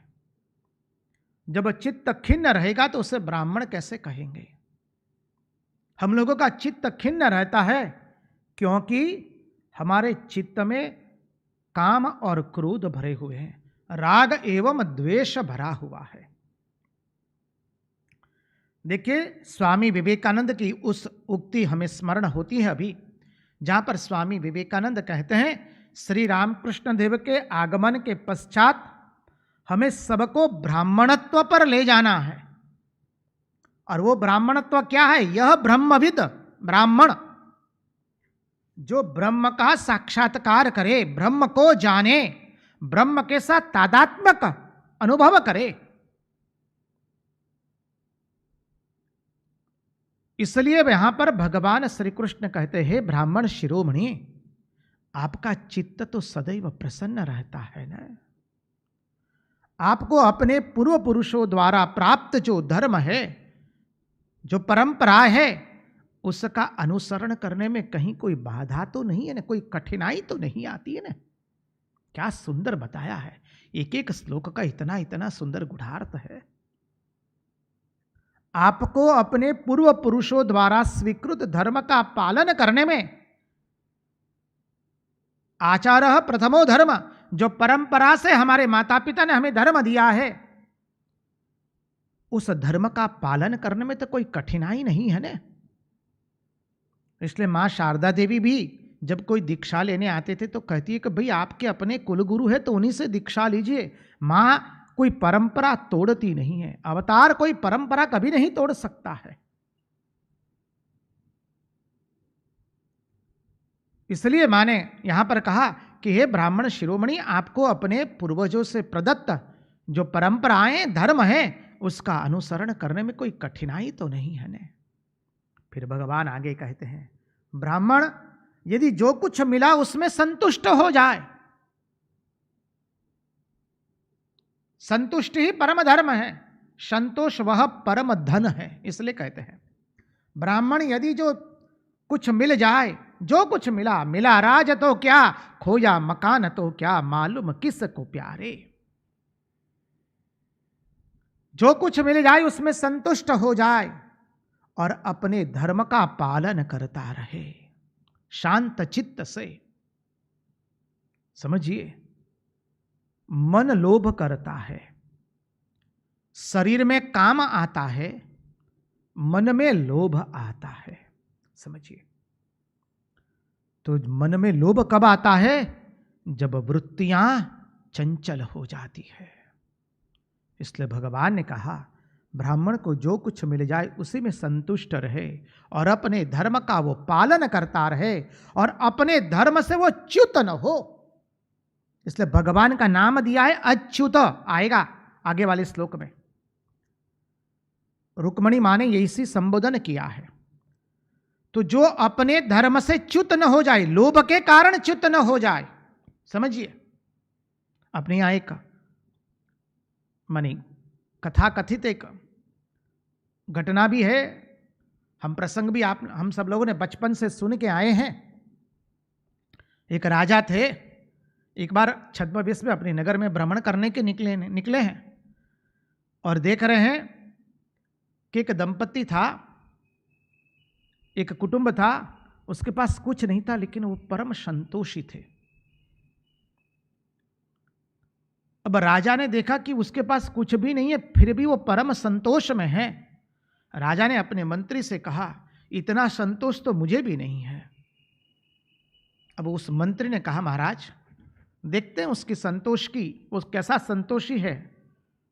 जब चित्त खिन्न रहेगा तो उसे ब्राह्मण कैसे कहेंगे। हम लोगों का चित्त खिन्न रहता है क्योंकि हमारे चित्त में काम और क्रोध भरे हुए हैं, राग एवं द्वेष भरा हुआ है। देखिए, स्वामी विवेकानंद की उस उक्ति हमें स्मरण होती है अभी, जहां पर स्वामी विवेकानंद कहते हैं, श्री रामकृष्ण देव के आगमन के पश्चात हमें सबको ब्राह्मणत्व पर ले जाना है। और वो ब्राह्मणत्व क्या है? यह ब्रह्मविद ब्राह्मण, जो ब्रह्म का साक्षात्कार करे, ब्रह्म को जाने, ब्रह्म के साथ तादात्म्य अनुभव करे। इसलिए यहां पर भगवान श्री कृष्ण कहते हैं, ब्राह्मण शिरोमणि, आपका चित्त तो सदैव प्रसन्न रहता है ना। आपको अपने पूर्व पुरुषों द्वारा प्राप्त जो धर्म है, जो परंपरा है, उसका अनुसरण करने में कहीं कोई बाधा तो नहीं है ना, कोई कठिनाई तो नहीं आती है ना। क्या सुंदर बताया है, एक एक श्लोक का इतना इतना सुंदर गुढ़ार्थ है। आपको अपने पूर्व पुरुषों द्वारा स्वीकृत धर्म का पालन करने में, आचारः प्रथमो धर्म, जो परंपरा से हमारे माता पिता ने हमें धर्म दिया है, उस धर्म का पालन करने में तो कोई कठिनाई नहीं है ना। इसलिए मां शारदा देवी भी जब कोई दीक्षा लेने आते थे तो कहती है कि भाई आपके अपने कुलगुरु है तो उन्हीं से दीक्षा लीजिए। मां कोई परंपरा तोड़ती नहीं है, अवतार कोई परंपरा कभी नहीं तोड़ सकता है। इसलिए मां ने यहां पर कहा कि हे ब्राह्मण शिरोमणि, आपको अपने पूर्वजों से प्रदत्त जो परंपराएं धर्म है उसका अनुसरण करने में कोई कठिनाई तो नहीं है ने। फिर भगवान आगे कहते हैं, ब्राह्मण यदि जो कुछ मिला उसमें संतुष्ट हो जाए, संतुष्टि ही परम धर्म है, संतोष वह परम धन है। इसलिए कहते हैं ब्राह्मण यदि जो कुछ मिल जाए, जो कुछ मिला, मिला राज तो क्या, खोया मकान तो क्या, मालूम किस को प्यारे। जो कुछ मिल जाए उसमें संतुष्ट हो जाए और अपने धर्म का पालन करता रहे शांत चित्त से। समझिए, मन लोभ करता है, शरीर में काम आता है, मन में लोभ आता है। समझिए, तो मन में लोभ कब आता है? जब वृत्तियां चंचल हो जाती है। इसलिए भगवान ने कहा ब्राह्मण को जो कुछ मिल जाए उसी में संतुष्ट रहे और अपने धर्म का वो पालन करता रहे और अपने धर्म से वो च्युत न हो। इसलिए भगवान का नाम दिया है अच्युत, आएगा आगे वाले श्लोक में। रुक्मणी मां ने यही संबोधन किया है। तो जो अपने धर्म से च्युत न हो जाए, लोभ के कारण च्युत न हो जाए। समझिए, अपने यहां एक मानी कथा कथित एक घटना भी है, हम प्रसंग भी हम सब लोगों ने बचपन से सुन के आए हैं। एक राजा थे, एक बार छद्मवेश में अपने नगर में भ्रमण करने के निकले हैं और देख रहे हैं कि एक दंपति था, एक कुटुंब था, उसके पास कुछ नहीं था लेकिन वो परम संतोषी थे। अब राजा ने देखा कि उसके पास कुछ भी नहीं है फिर भी वो परम संतोष में है। राजा ने अपने मंत्री से कहा, इतना संतोष तो मुझे भी नहीं है। अब उस मंत्री ने कहा, महाराज देखते हैं उसकी संतोष की, वो कैसा संतोषी है,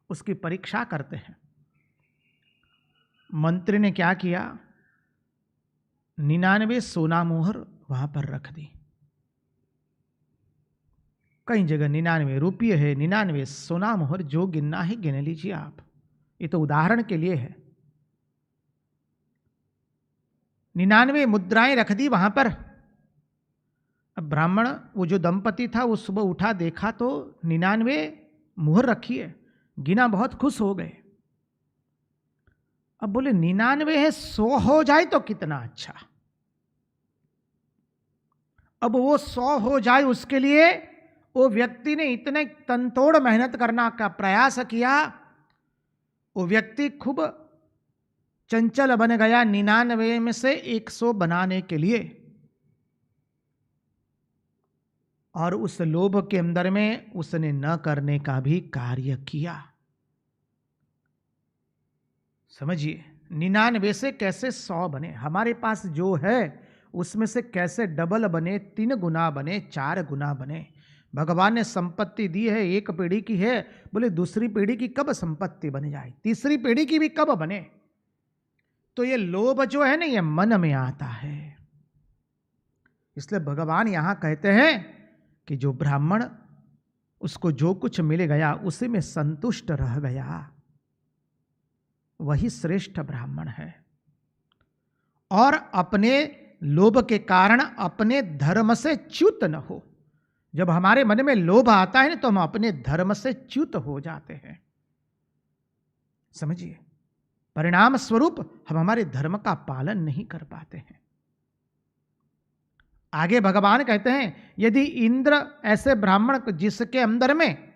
उसकी परीक्षा करते हैं। मंत्री ने क्या किया, 99 सोना मोहर वहां पर रख दी। कई जगह 99 रुपये है, 99 सोना मोहर, जो गिनना है गिन लीजिए आप। ये तो उदाहरण के लिए है। 99 मुद्राएं रख दी वहां पर। अब ब्राह्मण, वो जो दंपति था, वो सुबह उठा, देखा तो 99 मुहर रखी है, गिना, बहुत खुश हो गए। अब बोले 99 है, 100 हो जाए तो कितना अच्छा। अब वो 100 हो जाए, उसके लिए वो व्यक्ति ने इतने तनतोड़ मेहनत करना का प्रयास किया। वो व्यक्ति खूब चंचल बन गया 99 में से 100 बनाने के लिए। और उस लोभ के अंदर में उसने न करने का भी कार्य किया। समझिए, 99 से कैसे 100 बने। हमारे पास जो है उसमें से कैसे डबल बने, 3 गुना बने, 4 गुना बने। भगवान ने संपत्ति दी है, एक पीढ़ी की है, बोले दूसरी पीढ़ी की कब संपत्ति बन जाए, तीसरी पीढ़ी की भी कब बने। तो ये लोभ जो है ना, ये मन में आता है। इसलिए भगवान यहां कहते हैं कि जो ब्राह्मण उसको जो कुछ मिल गया उसी में संतुष्ट रह गया, वही श्रेष्ठ ब्राह्मण है। और अपने लोभ के कारण अपने धर्म से च्युत न हो। जब हमारे मन में लोभ आता है ना तो हम अपने धर्म से च्युत हो जाते हैं। समझिए, परिणाम स्वरूप हम हमारे धर्म का पालन नहीं कर पाते हैं। आगे भगवान कहते हैं, यदि इंद्र ऐसे ब्राह्मण जिसके अंदर में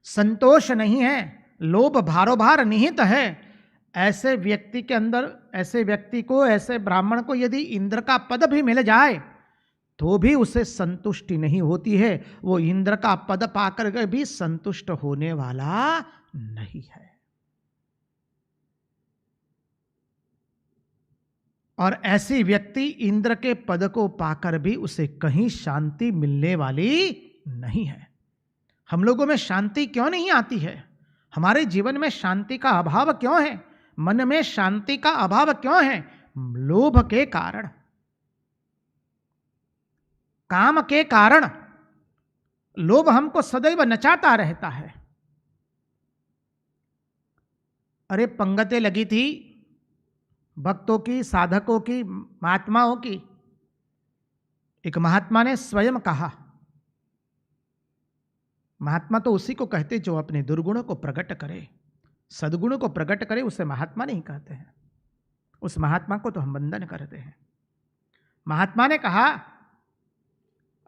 संतोष नहीं है, लोभ भारोभार निहित है, ऐसे व्यक्ति के अंदर, ऐसे व्यक्ति को, ऐसे ब्राह्मण को यदि इंद्र का पद भी मिल जाए तो भी उसे संतुष्टि नहीं होती है। वो इंद्र का पद पाकर के भी संतुष्ट होने वाला नहीं है। और ऐसी व्यक्ति इंद्र के पद को पाकर भी उसे कहीं शांति मिलने वाली नहीं है। हम लोगों में शांति क्यों नहीं आती है? हमारे जीवन में शांति का अभाव क्यों है? मन में शांति का अभाव क्यों है? लोभ के कारण, काम के कारण। लोभ हमको सदैव नचाता रहता है। अरे पंगतें लगी थी भक्तों की, साधकों की, महात्माओं की। एक महात्मा ने स्वयं कहा, महात्मा तो उसी को कहते जो अपने दुर्गुणों को प्रकट करे, सद्गुणों को प्रकट करे, उसे महात्मा नहीं कहते हैं। उस महात्मा को तो हम वंदन करते हैं। महात्मा ने कहा,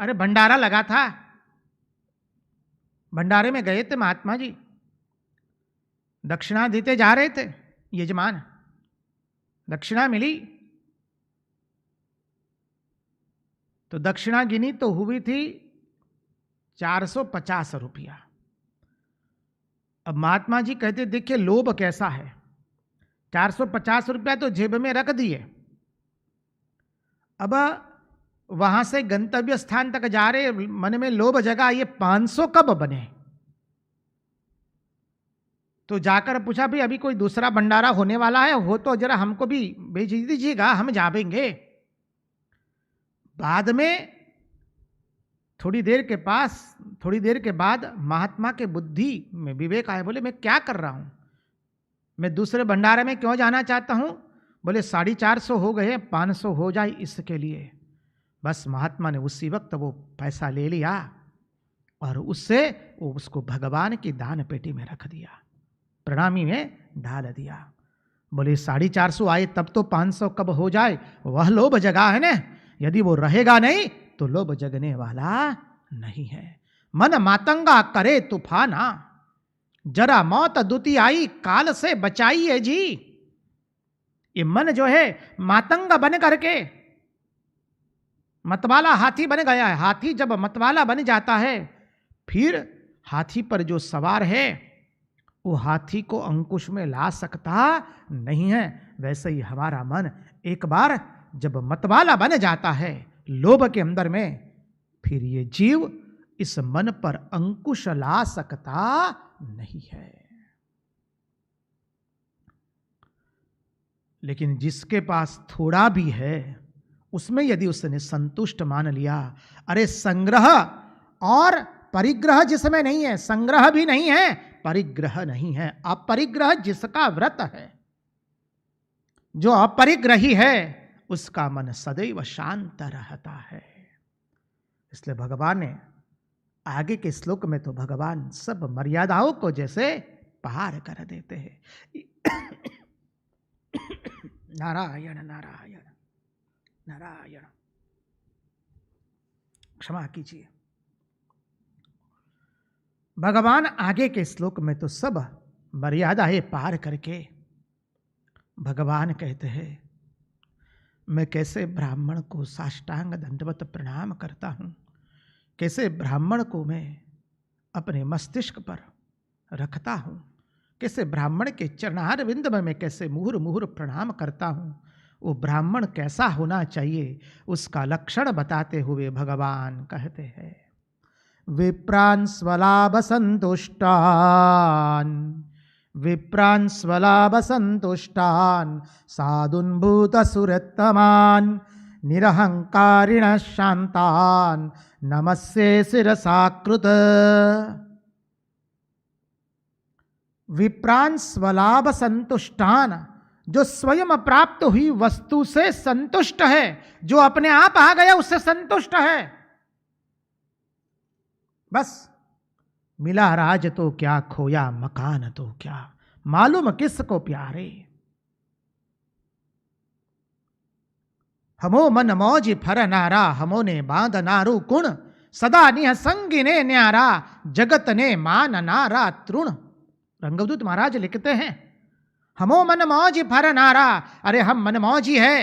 अरे भंडारा लगा था, भंडारे में गए थे महात्मा जी, दक्षिणा देते जा रहे थे, यजमान दक्षिणा मिली तो दक्षिणा गिनी तो हुई थी 450 रुपया। अब महात्मा जी कहते, देखिए लोभ कैसा है, 450 रुपया तो जेब में रख दिए। अब वहां से गंतव्य स्थान तक जा रहे, मन में लोभ जगा, ये 500 कब बने? तो जाकर पूछा, भाई अभी कोई दूसरा भंडारा होने वाला है, हो तो जरा हमको भी भेज दीजिएगा, हम जाएंगे। बाद में थोड़ी देर के बाद महात्मा के बुद्धि में विवेक आए। बोले, मैं क्या कर रहा हूं, मैं दूसरे भंडारे में क्यों जाना चाहता हूं? बोले 450 हो गए, 500 हो जाए इसके लिए। बस महात्मा ने उसी वक्त वो पैसा ले लिया और उससे वो उसको भगवान की दान पेटी में रख दिया, प्रणामी में डाल दिया। बोले 450 आए तब तो 500 कब हो जाए? वह लोभ जगा है ना, यदि वो रहेगा नहीं तो लोभ जगने वाला नहीं है। मन मातंगा करे तूफाना, जरा मौत दुती आई काल से बचाइए जी। ये मन जो है मातंग बन करके मतवाला हाथी बन गया है। हाथी जब मतवाला बन जाता है, फिर हाथी पर जो सवार है वो हाथी को अंकुश में ला सकता नहीं है। वैसे ही हमारा मन एक बार जब मतवाला बन जाता है लोभ के अंदर में, फिर ये जीव इस मन पर अंकुश ला सकता नहीं है। लेकिन जिसके पास थोड़ा भी है, उसमें यदि उसने संतुष्ट मान लिया, अरे संग्रह और परिग्रह जिसमें नहीं है, संग्रह भी नहीं है, परिग्रह नहीं है, अपरिग्रह जिसका व्रत है, जो अपरिग्रही है उसका मन सदैव शांत रहता है। इसलिए भगवान ने आगे के श्लोक में तो भगवान सब मर्यादाओं को जैसे पार कर देते हैं। नारायण नारायण नारायण, क्षमा कीजिए। भगवान आगे के श्लोक में तो सब मर्यादाएं पार करके भगवान कहते हैं, मैं कैसे ब्राह्मण को साष्टांग दंडवत प्रणाम करता हूं, कैसे ब्राह्मण को मैं अपने मस्तिष्क पर रखता हूं, कैसे ब्राह्मण के चरणारविंद में मैं कैसे मुहुर मुहुर प्रणाम करता हूं। वो ब्राह्मण कैसा होना चाहिए उसका लक्षण बताते हुए भगवान कहते हैं, विप्रान् स्वलाभ संतुष्टान्, विप्रान् स्वलाभ संतुष्टान्, साधुन् भूत सुरत्तमान्, निरहंकारिण शांतान नमस्ये शिरसाकृत। विप्रान स्वलाभ संतुष्टान, जो स्वयं प्राप्त हुई वस्तु से संतुष्ट है, जो अपने आप आ गया उससे संतुष्ट है। बस मिला राज तो क्या, खोया मकान तो क्या, मालूम किसको प्यारे। हमो मन मौज फर नारा, हमो ने बांध नारू कुण, सदा निह संगी ने न्यारा, जगत ने मान नारा तृण। रंगदूत महाराज लिखते हैं, हमो मन मौज फर नारा, अरे हम मनमौजी है।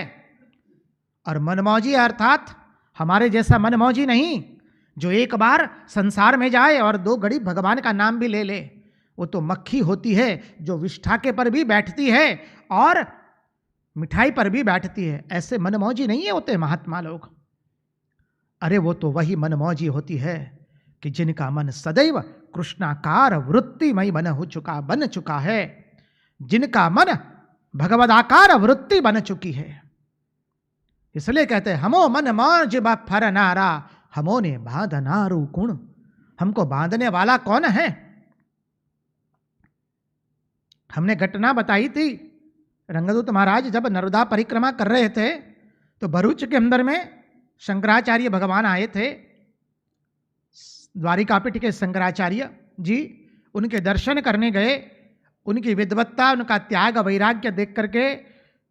और मनमौजी अर्थात हमारे जैसा मनमौजी नहीं, जो एक बार संसार में जाए और 2 घड़ी भगवान का नाम भी ले ले। वो तो मक्खी होती है जो विष्ठाके पर भी बैठती है और मिठाई पर भी बैठती है। ऐसे मनमौजी नहीं होते महात्मा लोग। अरे वो तो वही मनमौजी होती है कि जिनका मन सदैव कृष्णाकार वृत्तिमय बन चुका है, जिनका मन भगवदाकार वृत्ति बन चुकी है। इसलिए कहते हैं, हमो मन मौज फर नारा, हमो ने बांध नारू कुण। हमको बांधने वाला कौन है? हमने घटना बताई थी, रंगदूत महाराज जब नर्मदा परिक्रमा कर रहे थे तो भरूच के अंदर में शंकराचार्य भगवान आए थे। द्वारिकापीठ के शंकराचार्य जी उनके दर्शन करने गए। उनकी विद्वत्ता, उनका त्याग वैराग्य देख करके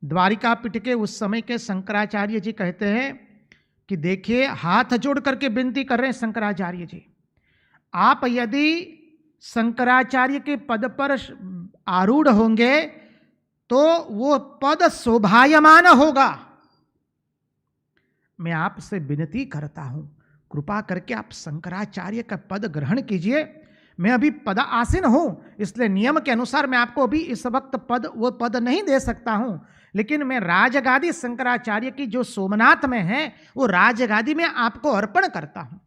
द्वारिकापीठ के उस समय के शंकराचार्य जी कहते हैं कि देखिए, हाथ जोड़ करके विनती कर रहे हैं शंकराचार्य जी, आप यदि शंकराचार्य के पद पर आरूढ़ होंगे तो वो पद शोभायमान होगा। मैं आपसे विनती करता हूं, कृपा करके आप शंकराचार्य का पद ग्रहण कीजिए। मैं अभी पद आसीन हूं, इसलिए नियम के अनुसार मैं आपको अभी इस वक्त वो पद नहीं दे सकता हूं, लेकिन मैं राजगादी शंकराचार्य की जो सोमनाथ में है वो राजगादी में आपको अर्पण करता हूं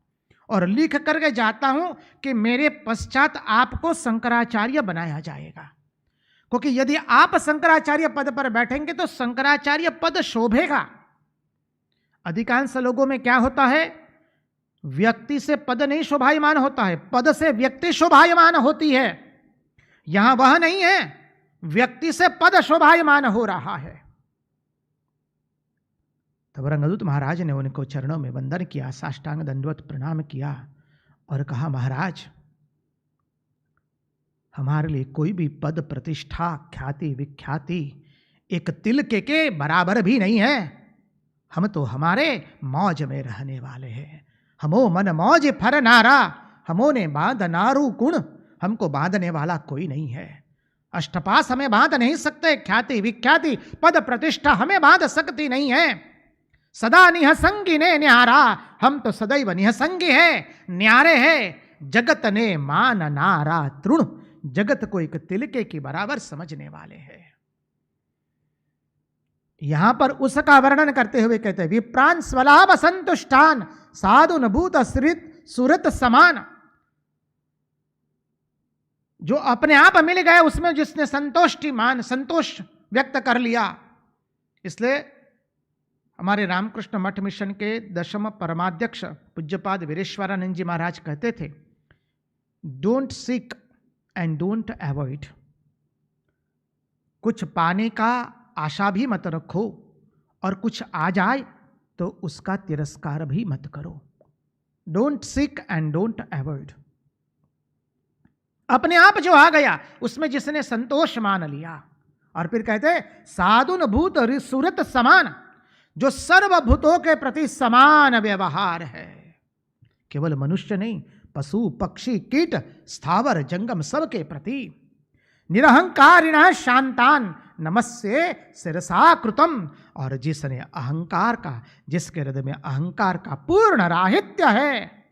और लिख करके जाता हूं कि मेरे पश्चात आपको शंकराचार्य बनाया जाएगा। क्योंकि यदि आप शंकराचार्य पद पर बैठेंगे तो शंकराचार्य पद शोभेगा। अधिकांश लोगों में क्या होता है, व्यक्ति से पद नहीं शोभायमान होता है, पद से व्यक्ति शोभायमान होती है। यहां वह नहीं है, व्यक्ति से पद शोभायमान हो रहा है। तब रंगदूत महाराज ने उनको चरणों में वंदन किया, साष्टांग दंडवत प्रणाम किया और कहा, महाराज हमारे लिए कोई भी पद, प्रतिष्ठा, ख्याति, विख्याति एक तिल के बराबर भी नहीं है। हम तो हमारे मौज में रहने वाले हैं। हमो मन मौज फर नारा, हमो ने बांध नारू कुण। हमको बांधने वाला कोई नहीं है। अष्टपास हमें बांध नहीं सकते, ख्याति विख्याति पद प्रतिष्ठा हमें बांध सकती नहीं है। सदा निहसंगी ने न्यारा, हम तो सदैव निहसंगी है, न्यारे है। जगत ने मान नारा तृण, जगत को एक तिलके के बराबर समझने वाले हैं। यहां पर उसका वर्णन करते हुए कहते हैं, विप्रान स्वलाभ संतुष्टान साधुन भूत सुरत समान। जो अपने आप मिल गए उसमें जिसने संतोष व्यक्त कर लिया। इसलिए हमारे रामकृष्ण मठ मिशन के 10वें परमाध्यक्ष पूज्यपाद वीरेश्वरानंद जी महाराज कहते थे, don't seek and don't avoid. कुछ पाने का आशा भी मत रखो और कुछ आ जाए तो उसका तिरस्कार भी मत करो। Don't seek and don't avoid. अपने आप जो आ गया उसमें जिसने संतोष मान लिया। और फिर कहते साधुन भूत सुरत समान, जो सर्वभूतों के प्रति समान व्यवहार है। केवल मनुष्य नहीं, पशु पक्षी कीट स्थावर जंगम सबके प्रति। निरहंकारिणः शांतान नमस्ये शिरसा कृतम। और जिसने अहंकार का, जिसके हृदय में अहंकार का पूर्ण राहित्य है,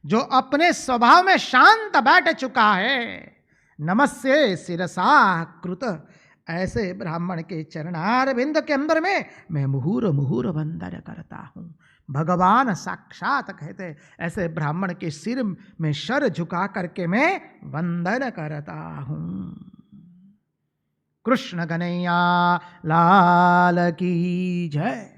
जो अपने स्वभाव में शांत बैठ चुका है, नमस्ये शिरसा कृत, ऐसे ब्राह्मण के चरणार बिंद के अंदर में मैं मुहूर मुहूर वंदन करता हूं। भगवान साक्षात कहते, ऐसे ब्राह्मण के सिर में सर झुका करके मैं वंदन करता हूं। कृष्ण कन्हैया लाल की जय।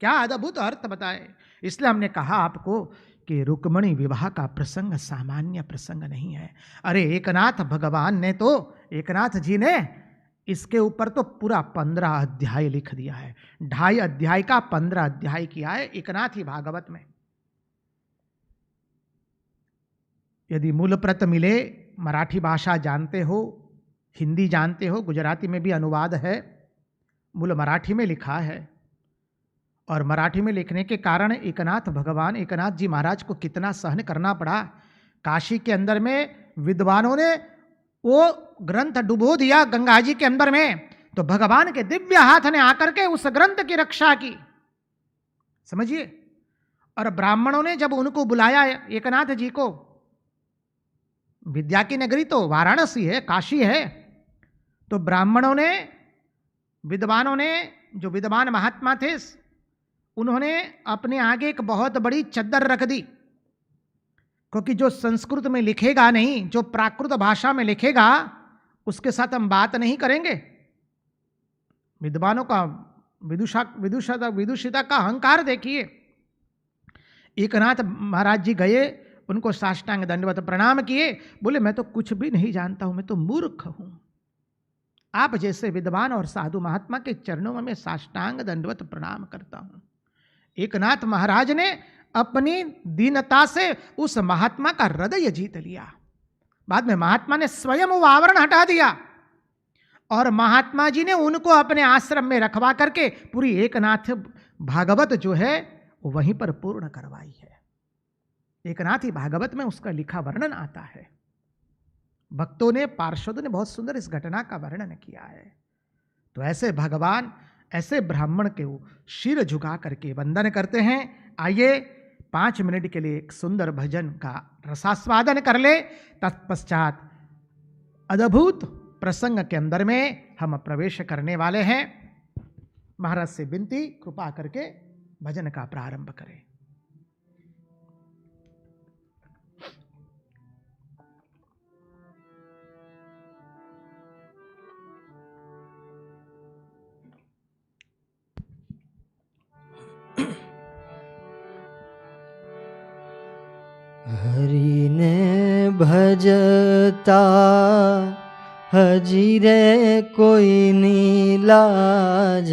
क्या अद्भुत अर्थ बताए। इसलिए हमने कहा आपको कि रुक्मणी विवाह का प्रसंग सामान्य प्रसंग नहीं है। अरे एकनाथ भगवान ने तो, एकनाथ जी ने इसके ऊपर तो पूरा 15 अध्याय लिख दिया है। 2.5 अध्याय का 15 अध्याय किया है एकनाथ ही भागवत में। यदि मूल प्रत मिले, मराठी भाषा जानते हो, हिंदी जानते हो, गुजराती में भी अनुवाद है, मूल मराठी में लिखा है। और मराठी में लिखने के कारण एकनाथ भगवान, एकनाथ जी महाराज को कितना सहन करना पड़ा। काशी के अंदर में विद्वानों ने वो ग्रंथ डुबो दिया गंगा जी के अंदर में, तो भगवान के दिव्य हाथ ने आकर के उस ग्रंथ की रक्षा की, समझिए। और ब्राह्मणों ने जब उनको बुलाया एकनाथ जी को, विद्या की नगरी तो वाराणसी है, काशी है, तो ब्राह्मणों ने, विद्वानों ने, जो विद्वान महात्मा थे, उन्होंने अपने आगे एक बहुत बड़ी चद्दर रख दी, क्योंकि जो संस्कृत में लिखेगा नहीं, जो प्राकृत भाषा में लिखेगा, उसके साथ हम बात नहीं करेंगे। विद्वानों का विदुषिता का अहंकार देखिए। एकनाथ महाराज जी गए, उनको साष्टांग दंडवत प्रणाम किए, बोले मैं तो कुछ भी नहीं जानता हूं, मैं तो मूर्ख हूं। आप जैसे विद्वान और साधु महात्मा के चरणों में मैं साष्टांग दंडवत प्रणाम करता हूं। एकनाथ महाराज ने अपनी दीनता से उस महात्मा का हृदय जीत लिया। बाद में महात्मा ने स्वयं वो आवरण हटा दिया और महात्मा जी ने उनको अपने आश्रम में रखवा करके पूरी एकनाथ भागवत जो है वो वहीं पर पूर्ण करवाई है। एकनाथ ही भागवत में उसका लिखा वर्णन आता है। भक्तों ने, पार्षदों ने बहुत सुंदर इस घटना का वर्णन किया है। तो ऐसे भगवान, ऐसे ब्राह्मण के वो शिर झुका करके वंदन करते हैं। आइए 5 मिनट के लिए एक सुंदर भजन का रसास्वादन कर ले, तत्पश्चात अद्भुत प्रसंग के अंदर में हम प्रवेश करने वाले हैं। महाराज से विनती, कृपा करके भजन का प्रारंभ करें। हरि ने भजता हजी रे कोई नी लाज,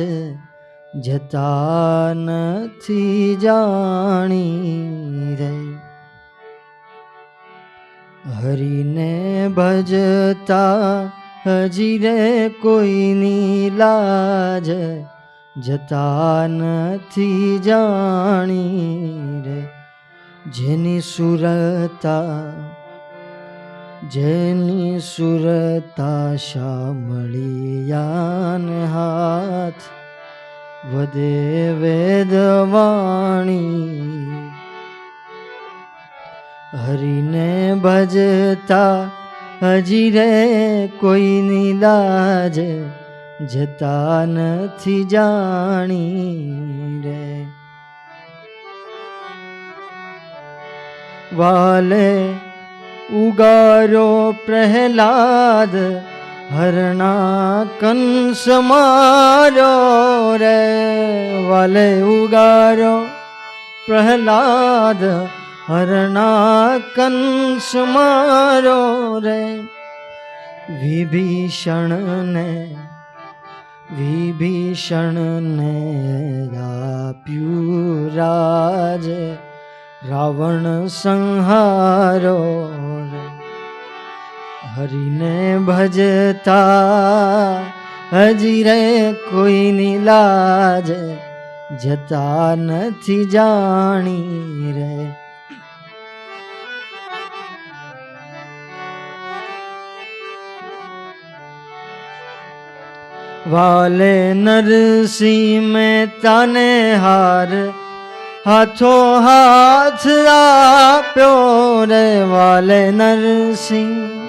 जता नथी जानी रे। हरि ने भजता हजी रे कोई नी लाज, जता नथी जानी रे। जेनी सुरता शामळियान हाथ, वदे वेदवाणी। हरि ने भजता हजी रे कोई नी लाज, जता नथी जानी रे। वाले उगारो प्रहलाद, हरणा कंस मारो रे। वाले उगारो प्रहलाद, हरणा कंस मारो रे। विभीषण ने आप्यु राज, रावण संहारो रे। हरि ने भजता हजी रे कोई नी लाज, जता नथी जानी रे। वाले नरसिंह में ताने हार, हाथों हाथ आप्यो रे। वाले नरसिंह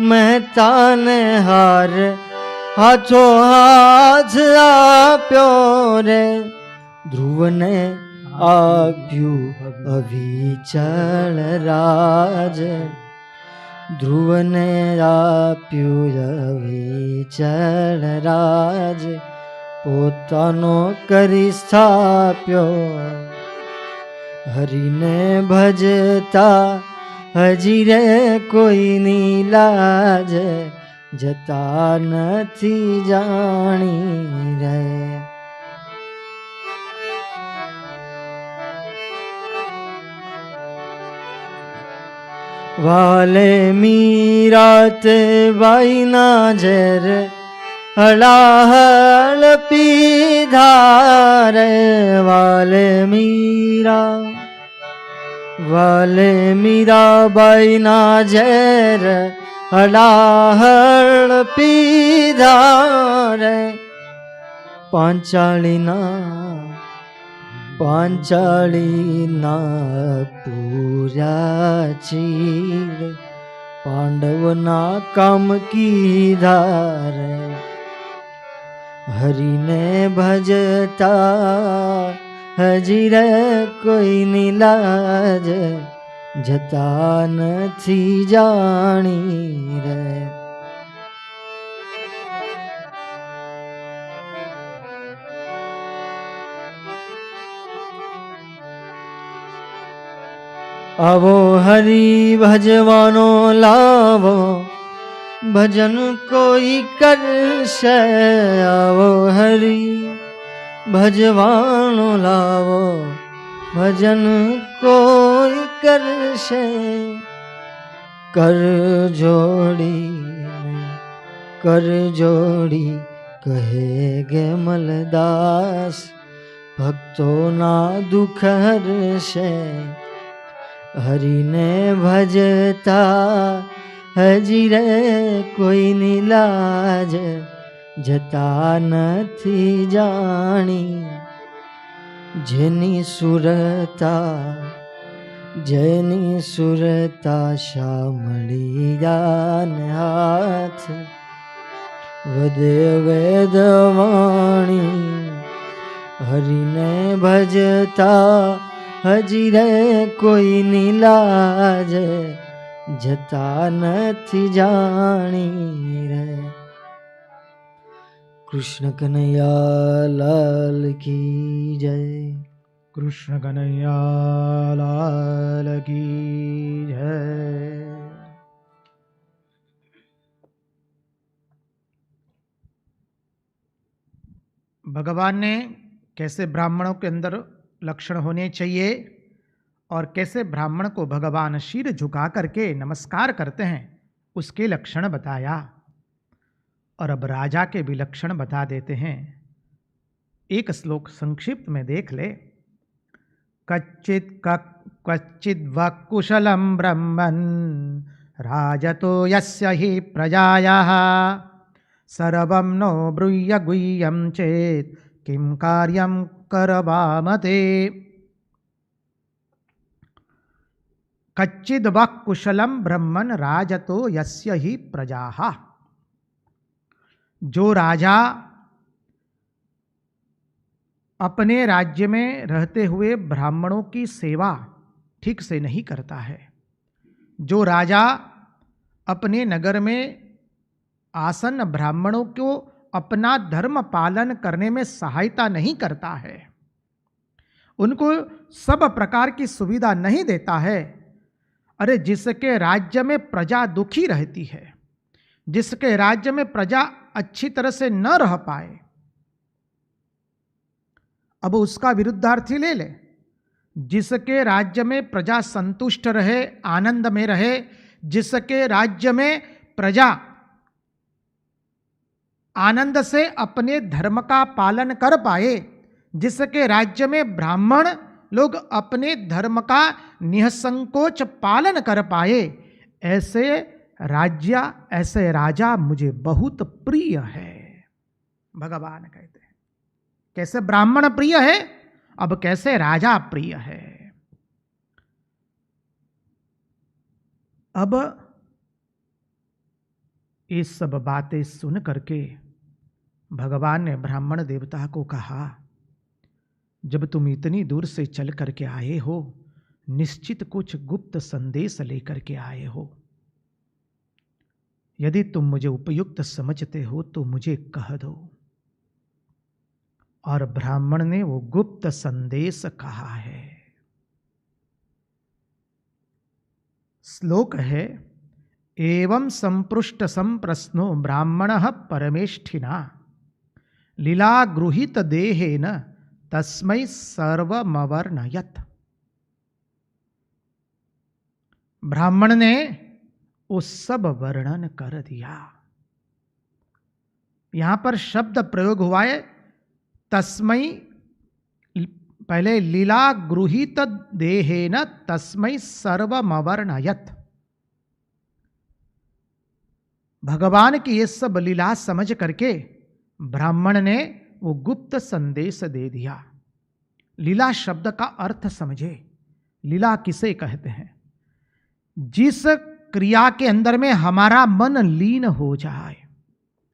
मेहता ने हार, हाथों हाथ आप्यो रे। ध्रुव ने आप्यू अविचल राज, ધ્રુવને આપ્યું વિચળ રાજ, પોતાનો કરી સ્થાપ્યો. હરિને ભજતા હજી રે કોઈની લાજ, જતા નથી જાણી રે. વાલે મીરાતે બાઈના ઝેર, હળાહળ પીધા રે. વાલે મીરાબાઈના ઝેર, હળાહળ પીધા રે. પાંચાળીના પૂરા ચીર, પાંડવના કામ કીધા રે. હરિને ભજતા હજી રે કોઈની લાજ, જતા નથી જાણી રે. આવો હરિ ભજવાનો લાવો, ભજન કોઈ કરશે. આવો હરિ ભજવાનો લાવો, ભજન કોઈ કરશે. કર જોડી કહે ગે મલદાસ, ભક્તોના દુઃખ હરશે. હરિને ભજતા હજી રે કોઈની લાજ, જતા નથી જાણી. જેની સુરતા શામળી દાન હાથ, વદે વેદવાણી. હરિને ભજતા હજી રે કોઈની લાજ, જતા નથી જાણી રે. કૃષ્ણ કનૈયા લાલ કી જય. કૃષ્ણ કનૈયા લાલ કી જય. भगवान ने कैसे ब्राह्मणों के अंदर लक्षण होने चाहिए और कैसे ब्राह्मण को भगवान शीर झुका करके नमस्कार करते हैं, उसके लक्षण बताया. और अब राजा के भी लक्षण बता देते हैं. एक श्लोक संक्षिप्त में देख ले. कच्चिद वकुशलम ब्रह्मन्, राजतो यस्य हि प्रजायाः, सर्वं नो ब्रूय गुह्यं चेत् किं कार्यं करवामते. कच्चिद वकुशलम ब्रह्मन्, राजतो यस्य हि प्रजाः. जो राजा अपने राज्य में रहते हुए ब्राह्मणों की सेवा ठीक से नहीं करता है, जो राजा अपने नगर में आसन ब्राह्मणों को अपना धर्म पालन करने में सहायता नहीं करता है, उनको सब प्रकार की सुविधा नहीं देता है, अरे जिसके राज्य में प्रजा दुखी रहती है, जिसके राज्य में प्रजा अच्छी तरह से न रह पाए, अब उसका विरुद्धार्थी ले ले. जिसके राज्य में प्रजा संतुष्ट रहे, आनंद में रहे, जिसके राज्य में प्रजा आनंद से अपने धर्म का पालन कर पाए, जिसके राज्य में ब्राह्मण लोग अपने धर्म का निःसंकोच पालन कर पाए, ऐसे राज्य, ऐसे राजा मुझे बहुत प्रिय है. भगवान कहते हैं कैसे ब्राह्मण प्रिय है, अब कैसे राजा प्रिय है. अब ये सब बातें सुन करके भगवान ने ब्राह्मण देवता को कहा, जब तुम इतनी दूर से चल करके आए हो, निश्चित कुछ गुप्त संदेश लेकर के आए हो. यदि तुम मुझे उपयुक्त समझते हो तो मुझे कह दो। और ब्राह्मण ने वो गुप्त संदेश कहा है। श्लोक है, एवं संपृष्ट संप्रश्नो ब्राह्मणः परमेष्ठिना लीला गृहीत देहेन तस्मै सर्वमवर्णयत्। ब्राह्मण ने उस सब वर्णन कर दिया। यहां पर शब्द प्रयोग हुआ है तस्मै, पहले लीला गृहीत देहेन तस्मै सर्वमवर्णयत्। भगवान की ये सब लीला समझ करके ब्राह्मण ने वो गुप्त संदेश दे दिया। लीला शब्द का अर्थ समझे। लीला किसे कहते हैं? जिस क्रिया के अंदर में हमारा मन लीन हो जाए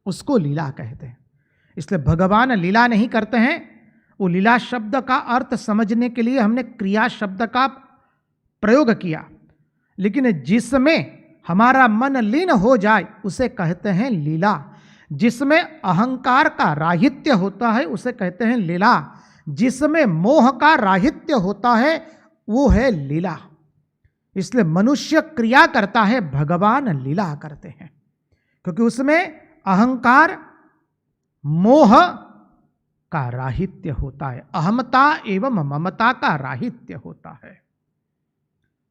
उसको लीला कहते हैं। इसलिए भगवान लीला नहीं करते हैं। वो लीला शब्द का अर्थ समझने के लिए हमने क्रिया शब्द का प्रयोग किया, लेकिन जिसमें हमारा मन लीन हो जाए उसे कहते हैं लीला। जिसमें अहंकार का राहित्य होता है उसे कहते हैं लीला। जिसमें मोह का राहित्य होता है वो है लीला। इसलिए मनुष्य क्रिया करता है, भगवान लीला करते हैं, क्योंकि उसमें अहंकार मोह का राहित्य होता है, अहमता एवं ममता का राहित्य होता है।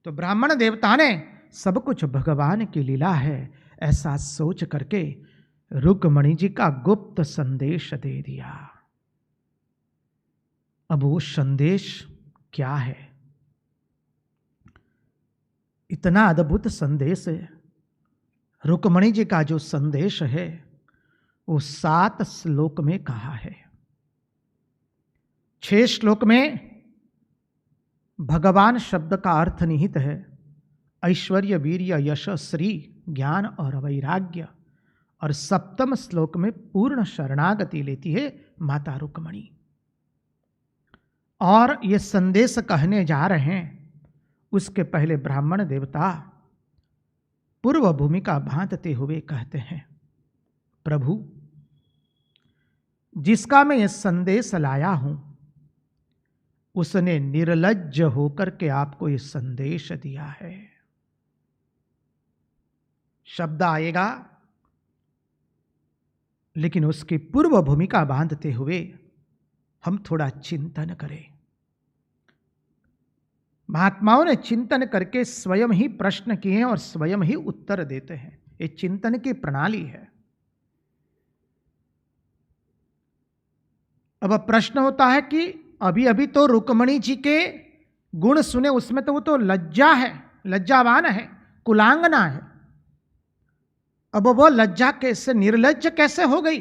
तो ब्राह्मण देवता ने सब कुछ भगवान की लीला है ऐसा सोच करके रुक्मणी जी का गुप्त संदेश दे दिया। अब वो संदेश क्या है? इतना अद्भुत संदेश है। रुक्मणी जी का जो संदेश है वो 7 श्लोक में कहा है। 6 श्लोक में भगवान शब्द का अर्थ निहित है। ऐश्वर्य, वीर्य, यश, श्री, ज्ञान और वैराग्य। और 7वें श्लोक में पूर्ण शरणागति लेती है माता रुक्मणी। और ये संदेश कहने जा रहे हैं, उसके पहले ब्राह्मण देवता पूर्व भूमिका बांधते हुए कहते हैं, प्रभु जिसका मैं ये संदेश लाया हूं उसने निर्लज्ज होकर के आपको ये संदेश दिया है। शब्द आएगा, लेकिन उसकी पूर्व भूमिका बांधते हुए हम थोड़ा चिंतन करें। महात्माओं ने चिंतन करके स्वयं ही प्रश्न किए हैं और स्वयं ही उत्तर देते हैं। ये चिंतन की प्रणाली है। अब प्रश्न होता है कि अभी अभी तो रुक्मणी जी के गुण सुने, उसमें तो वो तो लज्जा है, लज्जावान है, कुलांगना है। अब वो लज्जा कैसे, निर्लज्ज कैसे हो गई?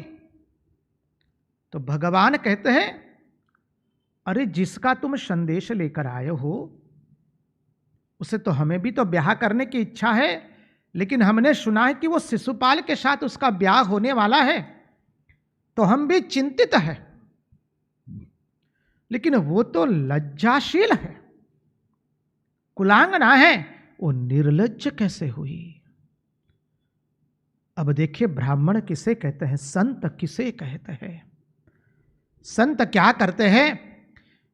तो भगवान कहते हैं, अरे जिसका तुम संदेश लेकर आए हो उसे तो हमें भी तो ब्याह करने की इच्छा है, लेकिन हमने सुना है कि वो शिशुपाल के साथ उसका ब्याह होने वाला है, तो हम भी चिंतित हैं। लेकिन वो तो लज्जाशील है, कुलांगना है, वो निर्लज्ज कैसे हुई? अब देखिए ब्राह्मण किसे कहते हैं, संत किसे कहते हैं? संत क्या करते हैं?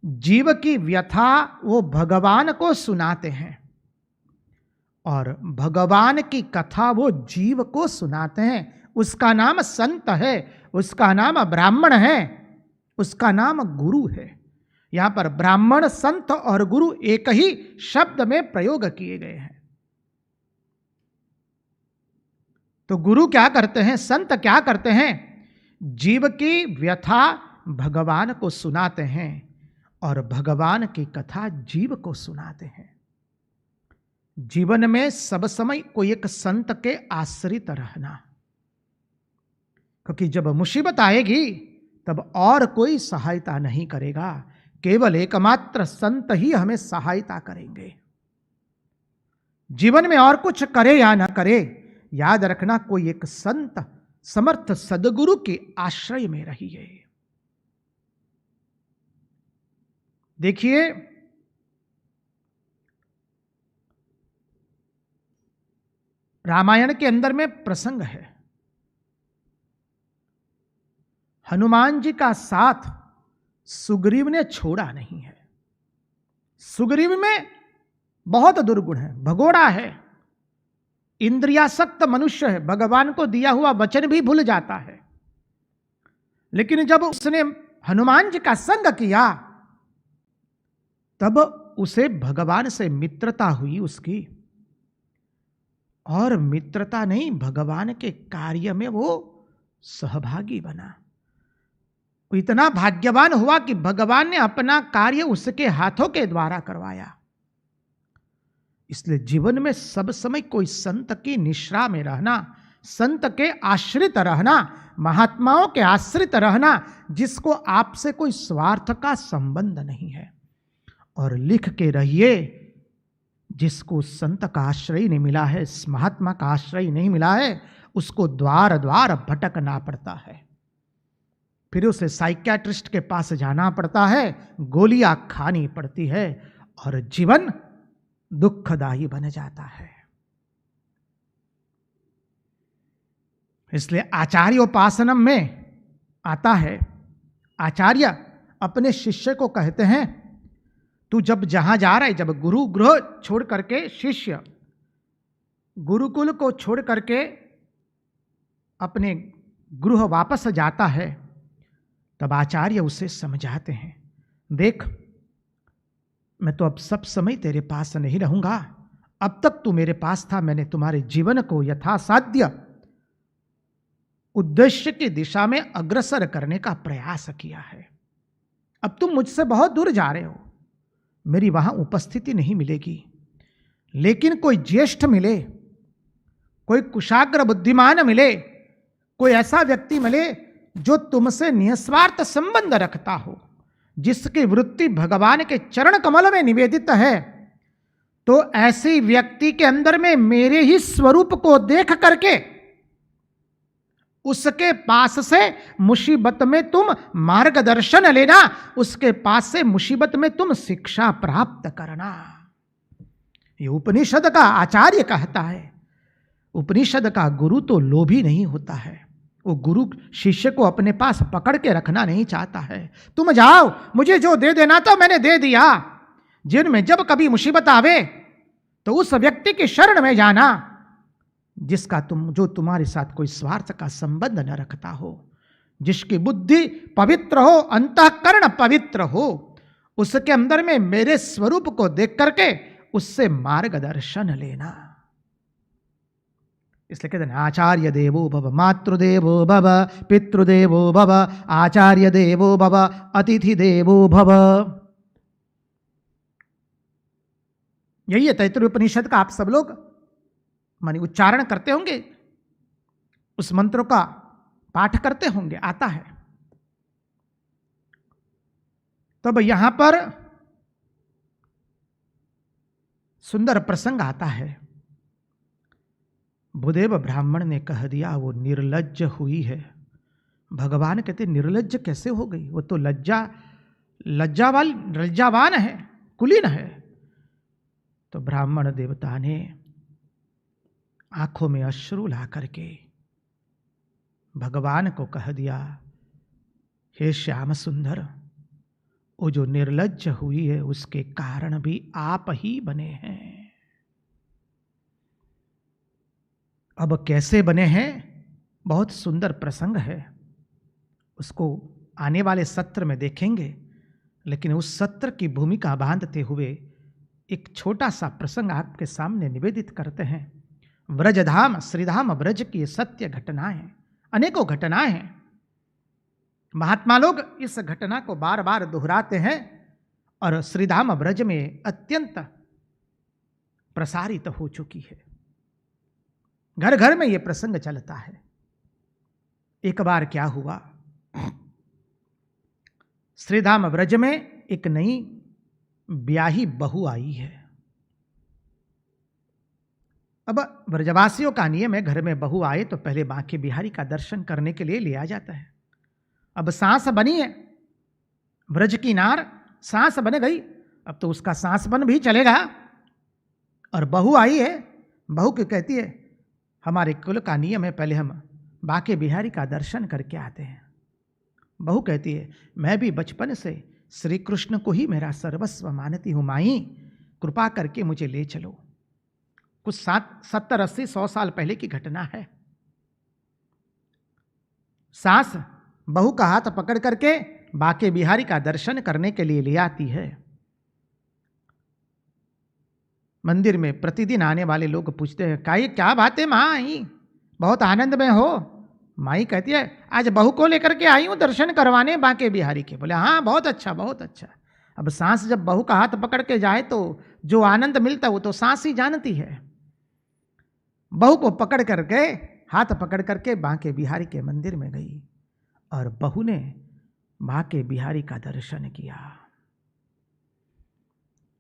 जीव की व्यथा वो भगवान को सुनाते हैं और भगवान की कथा वो जीव को सुनाते हैं। उसका नाम संत है, उसका नाम ब्राह्मण है, उसका नाम गुरु है। यहां पर ब्राह्मण, संत और गुरु एक ही शब्द में प्रयोग किए गए हैं। तो गुरु क्या करते हैं, संत क्या करते हैं? जीव की व्यथा भगवान को सुनाते हैं और भगवान की कथा जीव को सुनाते हैं। जीवन में सब समय कोई एक संत के आश्रित रहना, क्योंकि जब मुसीबत आएगी तब और कोई सहायता नहीं करेगा, केवल एकमात्र संत ही हमें सहायता करेंगे। जीवन में और कुछ करे या ना करे, याद रखना कोई एक संत समर्थ सदगुरु के आश्रय में रहिए। देखिए रामायण के अंदर में प्रसंग है, हनुमान जी का साथ सुग्रीव ने छोड़ा नहीं है। सुग्रीव में बहुत दुर्गुण है, भगोड़ा है, इंद्रियासक्त मनुष्य है, भगवान को दिया हुआ वचन भी भूल जाता है। लेकिन जब उसने हनुमान जी का संग किया तब उसे भगवान से मित्रता हुई उसकी, और मित्रता नहीं, भगवान के कार्य में वो सहभागी बना। वो इतना भाग्यवान हुआ कि भगवान ने अपना कार्य उसके हाथों के द्वारा करवाया। इसलिए जीवन में सब समय कोई संत की निश्रा में रहना, संत के आश्रित रहना, महात्माओं के आश्रित रहना, जिसको आपसे कोई स्वार्थ का संबंध नहीं है। और लिख के रहिए, जिसको संत का आश्रय नहीं मिला है, महात्मा का आश्रय नहीं मिला है, उसको द्वार द्वार भटकना पड़ता है, फिर उसे साइकियाट्रिस्ट के पास जाना पड़ता है, गोलियां खानी पड़ती है, और जीवन दुखदायी बन जाता है। इसलिए आचार्योपासनम में आता है, आचार्य अपने शिष्य को कहते हैं, तू जब जहां जा रहा है, जब गुरु गृह छोड़ करके शिष्य गुरुकुल को छोड़ करके अपने गृह वापस जाता है, तब आचार्य उसे समझाते हैं, देख मैं तो अब सब समय तेरे पास नहीं रहूंगा, अब तक तू मेरे पास था, मैंने तुम्हारे जीवन को यथासाध्य उद्देश्य की दिशा में अग्रसर करने का प्रयास किया है। अब तुम मुझसे बहुत दूर जा रहे हो, मेरी वहां उपस्थिति नहीं मिलेगी, लेकिन कोई ज्येष्ठ मिले, कोई कुशाग्र बुद्धिमान मिले, कोई ऐसा व्यक्ति मिले जो तुमसे निस्वार्थ संबंध रखता हो, जिसकी वृत्ति भगवान के चरण कमल में निवेदित है, तो ऐसे व्यक्ति के अंदर में मेरे ही स्वरूप को देख करके उसके पास से मुसीबत में तुम मार्गदर्शन लेना, उसके पास से मुसीबत में तुम शिक्षा प्राप्त करना। ये उपनिषद का आचार्य कहता है। उपनिषद का गुरु तो लोभी नहीं होता है, वो गुरु शिष्य को अपने पास पकड़ के रखना नहीं चाहता है। तुम जाओ, मुझे जो दे देना था मैंने दे दिया, जिनमें जब कभी मुसीबत आवे तो उस व्यक्ति की शरण में जाना जिसका जो तुम्हारे साथ कोई स्वार्थ का संबंध न रखता हो, जिसकी बुद्धि पवित्र हो, अंतःकरण पवित्र हो, उसके अंदर में मेरे स्वरूप को देख करके उससे मार्गदर्शन लेना। इसलिए कहते हैं आचार्य देवो भव, मातृदेवो भव, पितृदेवो भव, आचार्य देवो भव, अतिथि देवो भव। यही है तैत्तिरीय उपनिषद का। आप सब लोग मानी उच्चारण करते होंगे, उस मंत्रों का पाठ करते होंगे, आता है। तब यहां पर सुंदर प्रसंग आता है। भूदेव ब्राह्मण ने कह दिया वो निर्लज्ज हुई है। भगवान कहते निर्लज्ज कैसे हो गई, वो तो लज्जावान है, कुलीन है। तो ब्राह्मण देवता ने आंखों में अश्रु ला करके भगवान को कह दिया, हे श्याम सुंदर, वो जो निर्लज्ज हुई है उसके कारण भी आप ही बने हैं। अब कैसे बने हैं, बहुत सुंदर प्रसंग है, उसको आने वाले सत्र में देखेंगे। लेकिन उस सत्र की भूमिका बांधते हुए एक छोटा सा प्रसंग आपके सामने निवेदित करते हैं। व्रजधाम श्रीधाम ब्रज की सत्य घटनाएं, अनेकों घटनाएं हैं। महात्मा लोग इस घटना को बार बार दोहराते हैं और श्रीधाम ब्रज में अत्यंत प्रसारित हो चुकी है। घर घर में यह प्रसंग चलता है। एक बार क्या हुआ, श्रीधाम ब्रज में एक नई ब्याही बहू आई है। अब ब्रजवासियों का नियम है, घर में बहू आए तो पहले बांके बिहारी का दर्शन करने के लिए लिया जाता है। अब सांस बनी है, ब्रज की नार सांस बन गई, अब तो उसका सांस बन भी चलेगा। और बहू आई है, बहू की कहती है हमारे कुल का नियम है, पहले हम बाके बिहारी का दर्शन करके आते हैं। बहू कहती है, मैं भी बचपन से श्री कृष्ण को ही मेरा सर्वस्व मानती हूँ माई, कृपा करके मुझे ले चलो। कुछ 70, 80, 100 साल पहले की घटना है। सास बहू का हाथ पकड़ करके बाके बिहारी का दर्शन करने के लिए ले आती है। मंदिर में प्रतिदिन आने वाले लोग पूछते हैं, क्या बात है माँ आई, बहुत आनंद में हो? माई कहती है, आज बहू को लेकर के आई हूं दर्शन करवाने बाके बिहारी के। बोले हाँ, बहुत अच्छा बहुत अच्छा। अब सांस जब बहू का हाथ पकड़ के जाए तो जो आनंद मिलता है वो तो सांस ही जानती है। बहू को पकड़ करके, हाथ पकड़ करके बाके बिहारी के मंदिर में गई और बहू ने बाके बिहारी का दर्शन किया।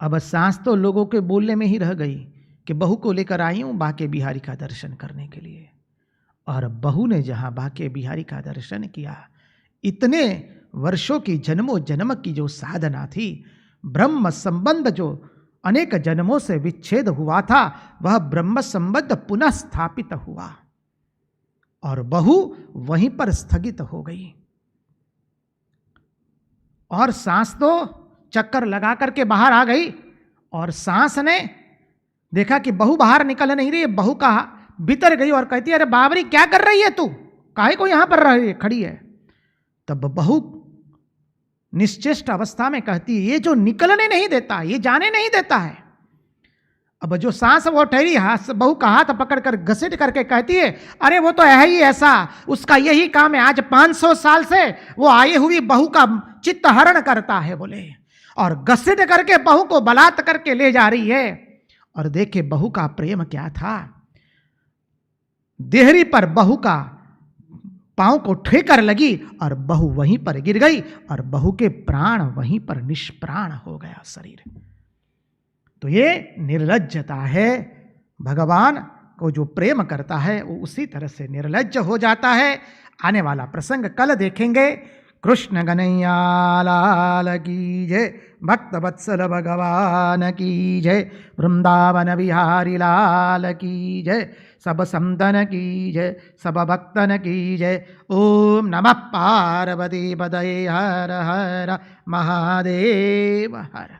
अब सांस तो लोगों के बोलने में ही रह गई कि बहू को लेकर आई हूं बाके बिहारी का दर्शन करने के लिए। और बहू ने जहां बाके बिहारी का दर्शन किया, इतने वर्षों की, जन्मों जन्म की जो साधना थी, ब्रह्म संबंध जो अनेक जन्मों से विच्छेद हुआ था, वह ब्रह्म संबंध पुनः स्थापित हुआ और बहू वहीं पर स्थगित हो गई। और सांस तो चक्कर लगा करके बाहर आ गई और सांस ने देखा कि बहू बाहर निकल नहीं रही है। बहू का भीतर गई और कहती है, अरे बाबरी क्या कर रही है तू, काहे को यहां पर खड़ी है? तब बहू निश्चेष्ट अवस्था में कहती है, ये जो निकलने नहीं देता, ये जाने नहीं देता है। अब जो सांस वो ठहरी, बहू का हाथ पकड़कर घसीट करके कहती है, अरे वो तो है ही ऐसा, उसका यही काम है, आज 500 साल से वो आई हुई बहू का चित्त हरण करता है बोले। और घसीट करके बहू को बलात् करके ले जा रही है। और देखे बहू का प्रेम क्या था। देहरी पर बहू का पांव को ठेकर लगी और बहू वहीं पर गिर गई और बहू के प्राण वहीं पर निष्प्राण हो गया शरीर। तो ये निर्लज्जता है। भगवान को जो प्रेम करता है वो उसी तरह से निर्लज्ज हो जाता है। आने वाला प्रसंग कल देखेंगे। कृष्ण कन्हैया लाल की जय, भक्त वत्सल भगवान की जय, वृंदावन बिहारी लाल की जय, सब संतन की जय, सब भक्तन की जय। ओम नमः पार्वती पतये, हर हर महादेव हर।